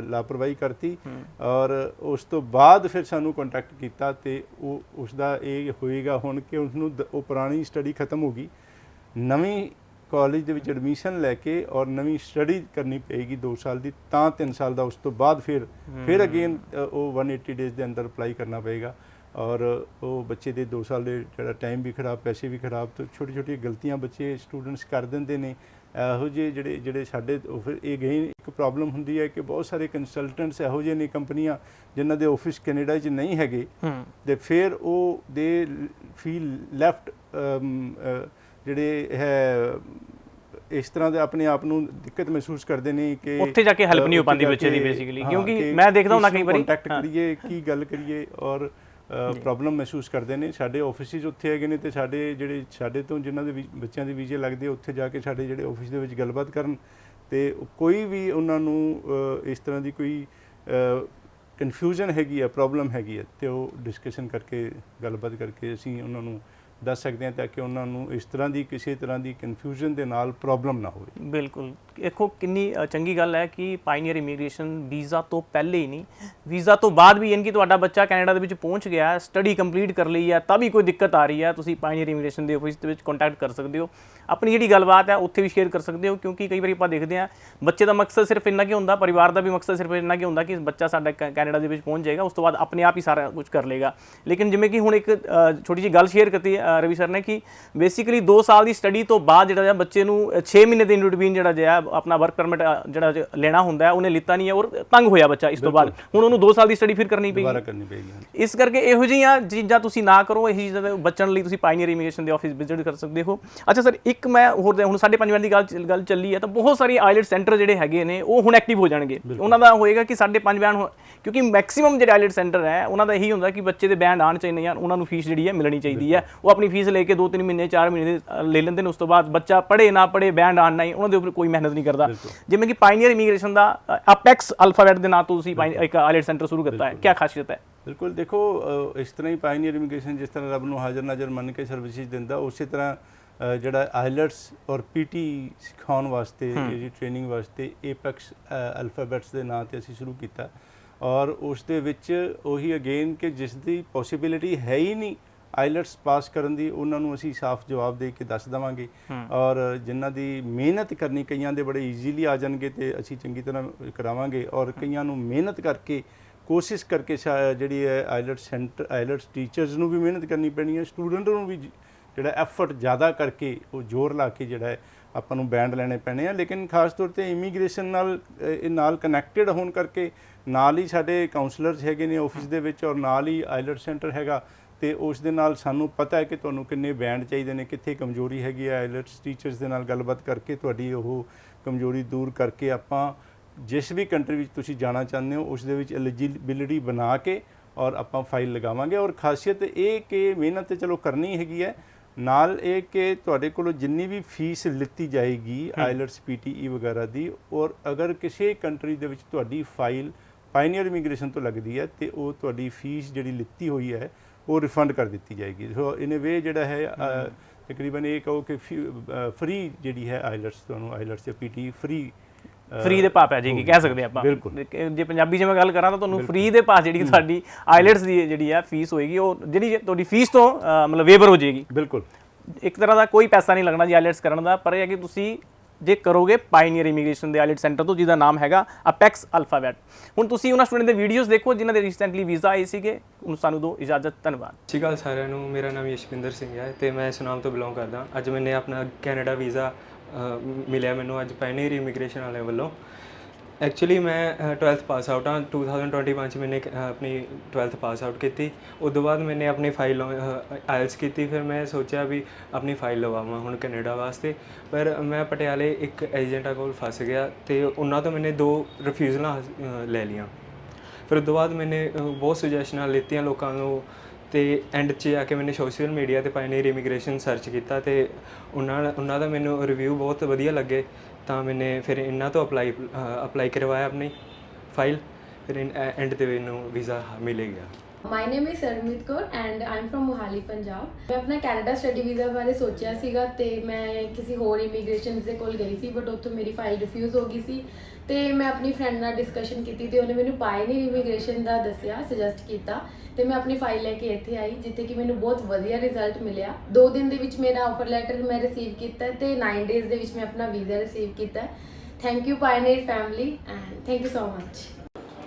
ਲਾਪਰਵਾਹੀ ਕਰਤੀ ਔਰ ਉਸ ਤੋਂ ਬਾਅਦ ਫਿਰ ਸਾਨੂੰ ਕੰਟੈਕਟ ਕੀਤਾ ਤੇ ਉਸ ਦਾ ਇਹ ਹੋਏਗਾ ਹੁਣ ਕਿ ਉਸਨੂੰ ਉਹ ਪੁਰਾਣੀ ਸਟੱਡੀ ਖਤਮ ਹੋ ਗਈ, ਨਵੀਂ ਕਾਲਜ ਦੇ ਵਿੱਚ ਐਡਮਿਸ਼ਨ ਲੈ ਕੇ ਔਰ ਨਵੀਂ ਸਟੱਡੀ ਕਰਨੀ ਪਏਗੀ 2 ਸਾਲ ਦੀ, ਤਾਂ 3 ਸਾਲ ਦਾ ਉਸ ਤੋਂ ਬਾਅਦ ਫਿਰ ਅਗੇਨ ਉਹ 180 ਡੇਜ਼ ਦੇ ਅੰਦਰ ਅਪਲਾਈ ਕਰਨਾ ਪਏਗਾ ਔਰ ਉਹ ਬੱਚੇ ਦੇ 2 ਸਾਲ ਦੇ ਜਿਹੜਾ ਟਾਈਮ ਵੀ ਖਰਾਬ, ਪੈਸੇ ਵੀ ਖਰਾਬ, ਤੇ ਛੋਟੀ ਗਲਤੀਆਂ ਬੱਚੇ ਸਟੂਡੈਂਟਸ ਕਰ ਦਿੰਦੇ ਨੇ। ਇਹੋ ਜਿਹੇ ਜਿਹੜੇ ਸਾਡੇ ਫਿਰ ਇਹ ਗਈ ਇੱਕ ਪ੍ਰੋਬਲਮ ਹੁੰਦੀ ਹੈ ਕਿ ਬਹੁਤ ਸਾਰੇ ਕੰਸਲਟੈਂਟਸ ਇਹੋ ਜਿਹੇ ਨੇ, ਕੰਪਨੀਆਂ ਜਿਨ੍ਹਾਂ ਦੇ ਆਫਿਸ ਕੈਨੇਡਾ 'ਚ ਨਹੀਂ ਹੈਗੇ ਤੇ ਫਿਰ ਉਹ ਦੇ ਫੀਲ ਲੈਫਟ, ਜਿਹੜੇ ਹੈ ਇਸ ਤਰ੍ਹਾਂ ਦੇ ਆਪਣੇ ਆਪ ਨੂੰ ਦਿੱਕਤ ਮਹਿਸੂਸ ਕਰਦੇ ਨੇ ਕਿ ਉੱਥੇ ਜਾ ਕੇ ਹੈਲਪ ਨਹੀਂ ਹੋ ਪਾਉਂਦੀ ਬੱਚੇ ਦੀ ਬੇਸਿਕਲੀ, ਕਿਉਂਕਿ ਮੈਂ ਦੇਖਦਾ ਹੁੰਦਾ ਕਈ ਵਾਰੀ ਕੰਟੈਕਟ ਕਰੀਏ, ਕੀ ਗੱਲ ਕਰੀਏ ਔਰ ਪ੍ਰੋਬਲਮ ਮਹਿਸੂਸ ਕਰਦੇ ਨੇ। ਸਾਡੇ ਆਫਿਸਿਸ ਉੱਥੇ ਹੈਗੇ ਨੇ ਤੇ ਸਾਡੇ ਤੋਂ ਜਿਨ੍ਹਾਂ ਦੇ ਬੱਚਿਆਂ ਦੇ ਵੀਜ਼ੇ ਲੱਗਦੇ ਉੱਥੇ ਜਾ ਕੇ ਸਾਡੇ ਜਿਹੜੇ ਆਫਿਸ ਦੇ ਵਿੱਚ ਗੱਲਬਾਤ ਕਰਨ ਤੇ ਕੋਈ ਵੀ ਉਹਨਾਂ ਨੂੰ ਇਸ ਤਰ੍ਹਾਂ ਦੀ ਕੋਈ ਕਨਫਿਊਜ਼ਨ ਹੈਗੀ ਹੈ, ਪ੍ਰੋਬਲਮ ਹੈਗੀ ਹੈ ਤੇ ਉਹ ਡਿਸਕਸ਼ਨ ਕਰਕੇ ਗੱਲਬਾਤ ਕਰਕੇ ਅਸੀਂ ਉਹਨਾਂ ਨੂੰ ਦੱਸ ਸਕਦੇ ਹਾਂ ਤਾਂ ਕਿ ਉਹਨਾਂ ਨੂੰ ਇਸ ਤਰ੍ਹਾਂ ਦੀ ਕਿਸੇ ਤਰ੍ਹਾਂ ਦੀ ਕਨਫਿਊਜ਼ਨ ਦੇ ਨਾਲ ਪ੍ਰੋਬਲਮ ਨਾ ਹੋਵੇ। ਬਿਲਕੁਲ, ਦੇਖੋ ਕਿੰਨੀ ਚੰਗੀ ਗੱਲ ਹੈ ਕਿ ਪਾਇਨੀਅਰ ਇਮੀਗ੍ਰੇਸ਼ਨ ਵੀਜ਼ਾ ਤੋਂ ਪਹਿਲੇ ਹੀ ਨਹੀਂ, ਵੀਜ਼ਾ ਤੋਂ ਬਾਅਦ ਵੀ ਯਾਨੀ ਕਿ ਤੁਹਾਡਾ ਬੱਚਾ ਕੈਨੇਡਾ ਦੇ ਵਿੱਚ ਪਹੁੰਚ ਗਿਆ, ਸਟੱਡੀ ਕੰਪਲੀਟ ਕਰ ਲਈ ਹੈ, ਤਾਂ ਵੀ ਕੋਈ ਦਿੱਕਤ ਆ ਰਹੀ ਹੈ, ਤੁਸੀਂ ਪਾਇਨੀਅਰ ਇਮੀਗ੍ਰੇਸ਼ਨ ਦੇ ਆਫਿਸ ਦੇ ਵਿੱਚ ਕੰਟੈਕਟ ਕਰ ਸਕਦੇ ਹੋ, ਆਪਣੀ ਜਿਹੜੀ ਗੱਲਬਾਤ ਹੈ ਉੱਥੇ ਵੀ ਸ਼ੇਅਰ ਕਰ ਸਕਦੇ ਹੋ। ਕਿਉਂਕਿ ਕਈ ਵਾਰੀ ਆਪਾਂ ਦੇਖਦੇ ਹਾਂ ਬੱਚੇ ਦਾ ਮਕਸਦ ਸਿਰਫ ਇੰਨਾ ਕੀ ਹੁੰਦਾ, ਪਰਿਵਾਰ ਦਾ ਵੀ ਮਕਸਦ ਸਿਰਫ ਇੰਨਾ ਕੀ ਹੁੰਦਾ ਕਿ ਬੱਚਾ ਸਾਡਾ ਕੈਨੇਡਾ ਦੇ ਵਿੱਚ ਪਹੁੰਚ ਜਾਏਗਾ, ਉਸ ਤੋਂ ਬਾਅਦ ਆਪਣੇ ਆਪ ਹੀ ਸਾਰਾ ਕੁਝ ਕਰ ਲੇਗਾ। ਲੇਕਿਨ ਜਿਵੇਂ ਕਿ ਹੁਣ ਇੱਕ ਛੋਟੀ ਜਿਹੀ ਗੱਲ ਸ਼ੇਅਰ ਕੀਤੀ ਰਵੀ ਸਰ ਨੇ ਕਿ ਬੇਸਿਕਲੀ 2 ਸਾਲ ਦੀ ਸਟੱਡੀ ਤੋਂ ਬਾਅਦ ਜਿਹੜਾ ਬੱਚੇ ਨੂੰ 6 ਮਹੀਨੇ ਦੇ ਇਨ ਬਿਟਵੀਨ ਜਿਹੜਾ ਜਿਹਾ ਆਪਣਾ ਵਰਕ ਪਰਮਿਟ ਜਿਹੜਾ ਲੈਣਾ ਹੁੰਦਾ, ਉਹਨੇ ਲਿੱਤਾ ਨਹੀਂ ਹੈ ਔਰ ਤੰਗ ਹੋਇਆ ਬੱਚਾ ਇਸ ਤੋਂ ਬਾਅਦ, ਹੁਣ ਉਹਨੂੰ 2 ਸਾਲ ਦੀ ਸਟੱਡੀ ਫਿਰ ਕਰਨੀ ਪਏਗੀ। ਇਸ ਕਰਕੇ ਇਹੋ ਜਿਹੀਆਂ ਚੀਜ਼ਾਂ ਤੁਸੀਂ ਨਾ ਕਰੋ, ਇਹੀ ਚੀਜ਼ਾਂ ਤੋਂ ਬਚਣ ਲਈ ਤੁਸੀਂ ਪਾਇਨੀਅਰ ਇਮੀਗ੍ਰੇਸ਼ਨ ਦੇ ਆਫਿਸ ਵਿਜ਼ਿਟ ਕਰ ਸਕਦੇ ਹੋ। ਅੱਛਾ ਸਰ, ਇੱਕ ਮੈਂ ਹੋਰ ਹੁਣ 5.5 ਦੀ ਗੱਲ ਚੱਲੀ ਹੈ ਤਾਂ ਬਹੁਤ ਸਾਰੀ ਆਈਲੈਟ ਸੈਂਟਰ ਜਿਹੜੇ ਹੈਗੇ ਨੇ ਉਹ ਹੁਣ ਐਕਟਿਵ ਹੋ ਜਾਣਗੇ। ਉਹਨਾਂ ਦਾ ਹੋਏਗਾ ਕਿ 5.5 ਬੈਂਡ, ਕਿਉਂਕਿ ਮੈਕਸਿਮਮ ਜਿਹੜੇ ਆਈਲੈਟ ਸੈਂਟਰ ਹੈ ਉਹਨਾਂ ਦਾ ਇਹੀ ਹੁੰਦਾ ਕਿ ਬੱਚੇ ਦੇ ਬੈਂਡ ਆਉਣ ਚਾਹੀਦੇ ਆ, ਉਹਨਾਂ ਨੂੰ ਫੀਸ ਜਿਹੜੀ ਹੈ ਮਿਲਣੀ ਚਾਹੀਦੀ ਹੈ। ਉਹ ਆਪਣੀ ਫੀਸ ਲੈ ਕੇ 2-3 ਮਹੀਨੇ 4 ਮਹੀਨੇ ਲੈ ਲੈਂਦੇ ਨੇ, ਉਸ ਤੋਂ ਬਾਅਦ ਬੱਚਾ ਪੜ੍ਹੇ ਨਾ ਪੜ੍ਹੇ, ਬੈਂਡ ਆਉਣ ਨਹੀਂ, ਉਹਨਾਂ ਦੇ ਉੱਪਰ ਕੋਈ ਮਿਹਨਤ ਨਹੀਂ ਕਰਦਾ। ਜਿਵੇਂ ਕਿ ਪਾਇਨੀਅਰ ਇਮੀਗ੍ਰੇਸ਼ਨ ਦਾ ਅਪੈਕਸ ਅਲਫਾਬੈਟ ਦੇ ਨਾਂ ਤੋਂ ਤੁਸੀਂ ਇੱਕ ਆਈਲੈਟ ਸੈਂਟਰ ਸ਼ੁਰੂ ਕੀਤਾ ਹੈ, ਕੀ ਖਾਸੀਅਤ ਹੈ? ਬਿਲਕੁਲ, ਦੇਖੋ ਇਸ ਤਰ੍ਹਾਂ ਹੀ ਪਾਇਨੀਅਰ ਇਮੀਗ੍ਰੇਸ਼ਨ ਜਿਸ ਤਰ੍ਹਾਂ ਰੱਬ ਨੂੰ ਹਾਜ਼ਰ ਨਾਜ਼ਰ ਮੰਨ ਕੇ ਸਰਵਿਸਿਜ਼ ਦਿੰਦਾ, ਉਸੇ ਤਰ੍ਹਾਂ ਜਿਹੜਾ ਆਈਲੈਟਸ ਔਰ ਪੀਟੀ ਸਿਖਾਉਣ ਵਾਸਤੇ, ਜਿਹੜੀ ਟ੍ਰੇਨਿੰਗ ਵਾਸਤੇ ਏਪੈਕਸ ਅਲਫਾਬੈਟਸ ਦੇ ਨਾਂ 'ਤੇ ਅਸੀਂ ਸ਼ੁਰੂ ਕੀਤਾ ਔਰ ਉਸ ਦੇ ਵਿੱਚ ਉਹੀ ਅਗੇਨ ਕਿ ਜਿਸ ਦੀ ਪੋਸੀਬਿਲਿਟੀ ਹੈ ਹੀ ਨਹੀਂ ਆਈਲੈਟਸ ਪਾਸ ਕਰਨ ਦੀ, ਉਹਨਾਂ ਨੂੰ ਅਸੀਂ ਸਾਫ਼ ਜਵਾਬ ਦੇ ਕੇ ਦੱਸ ਦੇਵਾਂਗੇ ਔਰ ਜਿਨ੍ਹਾਂ ਦੀ ਮਿਹਨਤ ਕਰਨੀ, ਕਈਆਂ ਦੇ ਬੜੇ ਈਜ਼ੀਲੀ ਆ ਜਾਣਗੇ ਤੇ ਅਸੀਂ ਚੰਗੀ ਤਰ੍ਹਾਂ ਕਰਾਵਾਂਗੇ ਔਰ ਕਈਆਂ ਨੂੰ ਮਿਹਨਤ ਕਰਕੇ ਕੋਸ਼ਿਸ਼ ਕਰਕੇ ਜਿਹੜੀ ਹੈ ਆਈਲੈਟਸ ਟੀਚਰਸ ਨੂੰ ਵੀ ਮਿਹਨਤ ਕਰਨੀ ਪੈਣੀ ਹੈ, ਸਟੂਡੈਂਟ ਨੂੰ ਵੀ ਜਿਹੜਾ ਐਫਰਟ ਜ਼ਿਆਦਾ ਕਰਕੇ ਉਹ ਜ਼ੋਰ ਲਾ ਕੇ ਜਿਹੜਾ ਹੈ ਆਪਾਂ ਨੂੰ ਬੈਂਡ ਲੈਣੇ ਪੈਣੇ ਆ। ਲੇਕਿਨ ਖਾਸ ਤੌਰ 'ਤੇ ਇਮੀਗ੍ਰੇਸ਼ਨ ਨਾਲ ਕਨੈਕਟਡ ਹੋਣ ਕਰਕੇ ਨਾਲ ਹੀ ਸਾਡੇ ਕਾਉਂਸਲਰਸ ਹੈਗੇ ਨੇ ਆਫਿਸ ਦੇ ਵਿੱਚ ਔਰ ਨਾਲ ਹੀ ਆਈਲੈਟ ਸੈਂਟਰ ਹੈਗਾ ਤੇ ਉਸ ਦੇ ਨਾਲ ਸਾਨੂੰ ਪਤਾ ਹੈ ਕਿ ਤੁਹਾਨੂੰ ਕਿੰਨੇ ਬੈਂਡ ਚਾਹੀਦੇ ਨੇ, ਕਿੱਥੇ ਕਮਜ਼ੋਰੀ ਹੈਗੀ ਹੈ। ਆਈਲੈਟਸ ਟੀਚਰਸ ਦੇ ਨਾਲ ਗੱਲਬਾਤ ਕਰਕੇ ਤੁਹਾਡੀ ਉਹ ਕਮਜ਼ੋਰੀ ਦੂਰ ਕਰਕੇ ਆਪਾਂ ਜਿਸ ਵੀ ਕੰਟਰੀ ਵਿੱਚ ਤੁਸੀਂ ਜਾਣਾ ਚਾਹੁੰਦੇ ਹੋ ਉਸ ਦੇ ਵਿੱਚ ਐਲੀਜੀਬਿਲਿਟੀ ਬਣਾ ਕੇ ਔਰ ਆਪਾਂ ਫਾਈਲ ਲਗਾਵਾਂਗੇ। ਔਰ ਖਾਸੀਅਤ ਇਹ ਕਿ ਮਿਹਨਤ ਤੇ ਚਲੋ ਕਰਨੀ ਹੈਗੀ ਹੈ, ਨਾਲ ਇਹ ਕਿ ਤੁਹਾਡੇ ਕੋਲੋਂ ਜਿੰਨੀ ਵੀ ਫੀਸ ਲਿੱਤੀ ਜਾਏਗੀ ਆਈਲੈਟਸ PTE ਵਗੈਰਾ ਦੀ, ਔਰ ਅਗਰ ਕਿਸੇ ਕੰਟਰੀ ਦੇ ਵਿੱਚ ਤੁਹਾਡੀ ਫਾਈਲ ਪਾਇਨੀਅਰ ਇਮੀਗ੍ਰੇਸ਼ਨ ਤੋਂ ਲੱਗਦੀ ਹੈ ਤੇ ਉਹ ਤੁਹਾਡੀ ਫੀਸ ਜਿਹੜੀ ਲਿੱਤੀ ਹੋਈ ਹੈ ਉਹ ਰਿਫੰਡ ਕਰ ਦਿੱਤੀ ਜਾਏਗੀ। ਸੋ ਇਨ ਅ ਵੇ ਜਿਹੜਾ ਹੈ ਤਕਰੀਬਨ ਇਹ ਕਹੋ ਕਿ ਫ੍ਰੀ ਜਿਹੜੀ ਹੈ ਆਈਲੈਟਸ, ਤੁਹਾਨੂੰ ਆਈਲੈਟਸ ਜਾਂ PTE ਫ੍ਰੀ ਦੇ ਭਾਅ ਪੈ ਜਾਏਗੀ, ਕਹਿ ਸਕਦੇ ਆਪਾਂ। ਜੇ ਪੰਜਾਬੀ 'ਚ ਮੈਂ ਗੱਲ ਕਰਾਂ ਤਾਂ ਤੁਹਾਨੂੰ ਫ੍ਰੀ ਦੇ ਭਾਅ ਜਿਹੜੀ ਤੁਹਾਡੀ ਆਈਲੈਟਸ ਦੀ ਜਿਹੜੀ ਹੈ ਫੀਸ ਹੋਏਗੀ, ਉਹ ਜਿਹੜੀ ਤੁਹਾਡੀ ਫੀਸ ਤੋਂ ਮਤਲਬ ਵੇਵਰ ਹੋ ਜਾਏਗੀ। ਬਿਲਕੁਲ, ਇੱਕ ਤਰ੍ਹਾਂ ਦਾ ਕੋਈ ਪੈਸਾ ਨਹੀਂ ਲੱਗਣਾ ਜੀ ਆਈਲੈਟਸ ਕਰਨ ਦਾ, ਪਰ ਇਹ ਹੈ ਕਿ ਤੁਸੀਂ ਜੇ ਕਰੋਗੇ ਪਾਇਨੀਅਰ ਇਮੀਗ੍ਰੇਸ਼ਨ ਦੇ ਆਈਲੈਟ ਸੈਂਟਰ ਤੋਂ, ਜਿਹਦਾ ਨਾਮ ਹੈਗਾ ਅਪੈਕਸ ਅਲਫਾਬੈਟ। ਹੁਣ ਤੁਸੀਂ ਉਹਨਾਂ ਸਟੂਡੈਂਟ ਦੇ ਵੀਡੀਓਜ਼ ਦੇਖੋ ਜਿਨ੍ਹਾਂ ਦੇ ਰੀਸੈਂਟਲੀ ਵੀਜ਼ਾ ਆਏ ਸੀਗੇ, ਉਹਨੂੰ ਸਾਨੂੰ ਦਿਓ ਇਜਾਜ਼ਤ। ਧੰਨਵਾਦ। ਸਤਿ ਸ਼੍ਰੀ ਅਕਾਲ ਸਾਰਿਆਂ ਨੂੰ, ਮੇਰਾ ਨਾਮ ਯਸ਼ਵਿੰਦਰ ਸਿੰਘ ਹੈ ਤੇ ਮੈਂ ਸੁਨਾਮ ਤੋਂ ਬਿਲੋਂਗ ਕਰਦਾ। ਅੱਜ ਮੈਨੇ ਆਪਣਾ ਕੈਨੇਡਾ ਵੀਜ਼ਾ ਮਿਲਿਆ ਮੈਨੂੰ ਅੱਜ ਪਾਇਨੀਅਰ ਇਮੀਗ੍ਰੇਸ਼ਨ ਵਾਲਿਆਂ ਵੱਲੋਂ। ਐਕਚੁਅਲੀ ਮੈਂ 12th ਪਾਸ ਆਊਟ ਹਾਂ 2021 'ਚ ਮੈਨੇ ਆਪਣੀ 12th ਪਾਸ ਆਊਟ ਕੀਤੀ। ਉਸ ਤੋਂ ਬਾਅਦ ਮੈਨੇ ਆਪਣੀ ਫਾਈਲ ਆਇਲਸ ਕੀਤੀ, ਫਿਰ ਮੈਂ ਸੋਚਿਆ ਵੀ ਆਪਣੀ ਫਾਈਲ ਲਵਾਵਾਂ ਹੁਣ ਕੈਨੇਡਾ ਵਾਸਤੇ। ਪਰ ਮੈਂ ਪਟਿਆਲੇ ਇੱਕ ਏਜੰਟਾਂ ਕੋਲ ਫਸ ਗਿਆ ਤੇ ਉਹਨਾਂ ਤੋਂ ਮੈਨੇ 2 ਰਿਫਿਊਜ਼ਲਾਂ ਲੈ ਲਈਆਂ ਫਿਰ ਉਸ ਤੋਂ ਬਾਅਦ ਮੈਨੇ ਬਹੁਤ ਸੁਜੈਸ਼ਨਾਂ ਲਿੱਤੀਆਂ ਲੋਕਾਂ ਨੂੰ, ਤੇ ਐਂਡ 'ਚ ਆ ਕੇ ਮੈਨੇ ਸੋਸ਼ਲ ਮੀਡੀਆ ਤੇ ਪਾਇਨੀਅਰ ਇਮੀਗ੍ਰੇਸ਼ਨ ਸਰਚ ਕੀਤਾ ਤੇ ਉਹਨਾਂ ਦਾ ਮੈਨੂੰ ਰਿਵਿਊ ਬਹੁਤ ਵਧੀਆ ਲੱਗੇ, ਤਾਂ ਮੈਨੇ ਫਿਰ ਇਹਨਾਂ ਤੋਂ ਅਪਲਾਈ ਕਰਵਾਇਆ ਆਪਣੀ ਫਾਈਲ, ਫਿਰ ਐਂਡ ਤੇ ਮੈਨੂੰ ਵੀਜ਼ਾ ਮਿਲ ਗਿਆ। My name is Sarmeet Kaur and I am from Mohali Punjab. ਮੈਂ ਆਪਣਾ ਕੈਨੇਡਾ ਸਟੱਡੀ ਵੀਜ਼ਾ ਬਾਰੇ ਸੋਚਿਆ ਸੀਗਾ ਤੇ ਮੈਂ ਕਿਸੇ ਹੋਰ ਇਮੀਗ੍ਰੇਸ਼ਨ ਦੇ ਕੋਲ ਗਈ ਸੀ, ਬਟ ਉੱਥੋਂ ਮੇਰੀ ਫਾਈਲ ਰਿਫਿਊਜ਼ ਹੋ ਗਈ ਸੀ ਤੇ ਮੈਂ ਆਪਣੀ ਫਰੈਂਡ ਨਾਲ ਡਿਸਕਸ਼ਨ ਕੀਤੀ ਤੇ ਉਹਨੇ ਮੈਨੂੰ ਪਾਇਨੀਅਰ ਇਮੀਗ੍ਰੇਸ਼ਨ ਦਾ ਦੱਸਿਆ, ਸੁਜੈਸਟ ਕੀਤਾ ਤੇ ਮੈਂ ਆਪਣੀ ਫਾਈਲ ਲੈ ਕੇ ਇੱਥੇ ਆਈ, ਜਿੱਥੇ ਕਿ ਮੈਨੂੰ ਬਹੁਤ ਵਧੀਆ ਰਿਜ਼ਲਟ ਮਿਲਿਆ। 2 ਦਿਨ ਦੇ ਵਿੱਚ ਮੇਰਾ ਆਫਰ ਲੈਟਰ ਮੈਂ ਰਿਸੀਵ ਕੀਤਾ ਤੇ 9 ਡੇਜ਼ ਦੇ ਵਿੱਚ ਮੈਂ ਆਪਣਾ ਵੀਜ਼ਾ ਰਿਸੀਵ ਕੀਤਾ। Thank you pioneer family and thank you so much.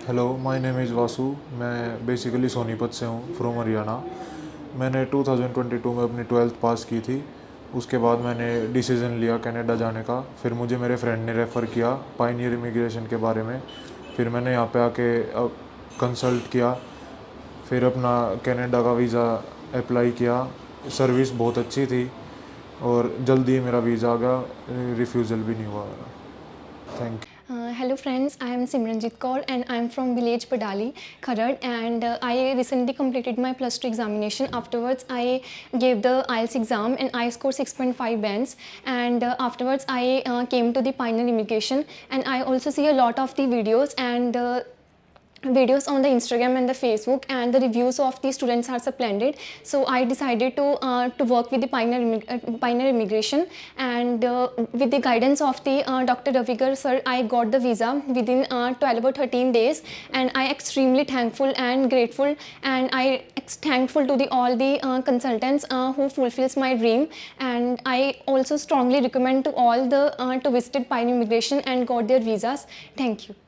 Hello, my name is Vasu. मैं बेसिकली सोनीपत से हूँ, फ्रॉम हरियाणा। मैंने 2022 में अपनी 12th पास की थी। उसके बाद मैंने डिसीज़न लिया कनाडा जाने का। फिर मुझे मेरे फ्रेंड ने रेफ़र किया पायनियर इमिग्रेशन के बारे में। फिर मैंने यहाँ पे आके कंसल्ट किया, फिर अपना कनाडा का वीज़ा अप्लाई किया। सर्विस बहुत अच्छी थी और जल्दी मेरा वीज़ा आ गया, रिफ्यूज़ल भी नहीं हुआ। Thank you. Hello friends, I am Simranjit Kaur and I am from village Padali, Kharad, and I recently completed my plus 2 examination. Afterwards I gave the IELTS exam and I scored 6.5 bands, and afterwards I came to the Pioneer Immigration, and I also see a lot of the videos and videos on the Instagram and the Facebook, and the reviews of the students are splendid. So I decided to work with the Pioneer Immigration, and with the guidance of the Dr. Ravigar sir, I got the visa within 12 or 13 days, and I extremely thankful and grateful, and I thankful to all the consultants who fulfills my dream, and I also strongly recommend to all the to visit Pioneer Immigration and got their visas. Thank you.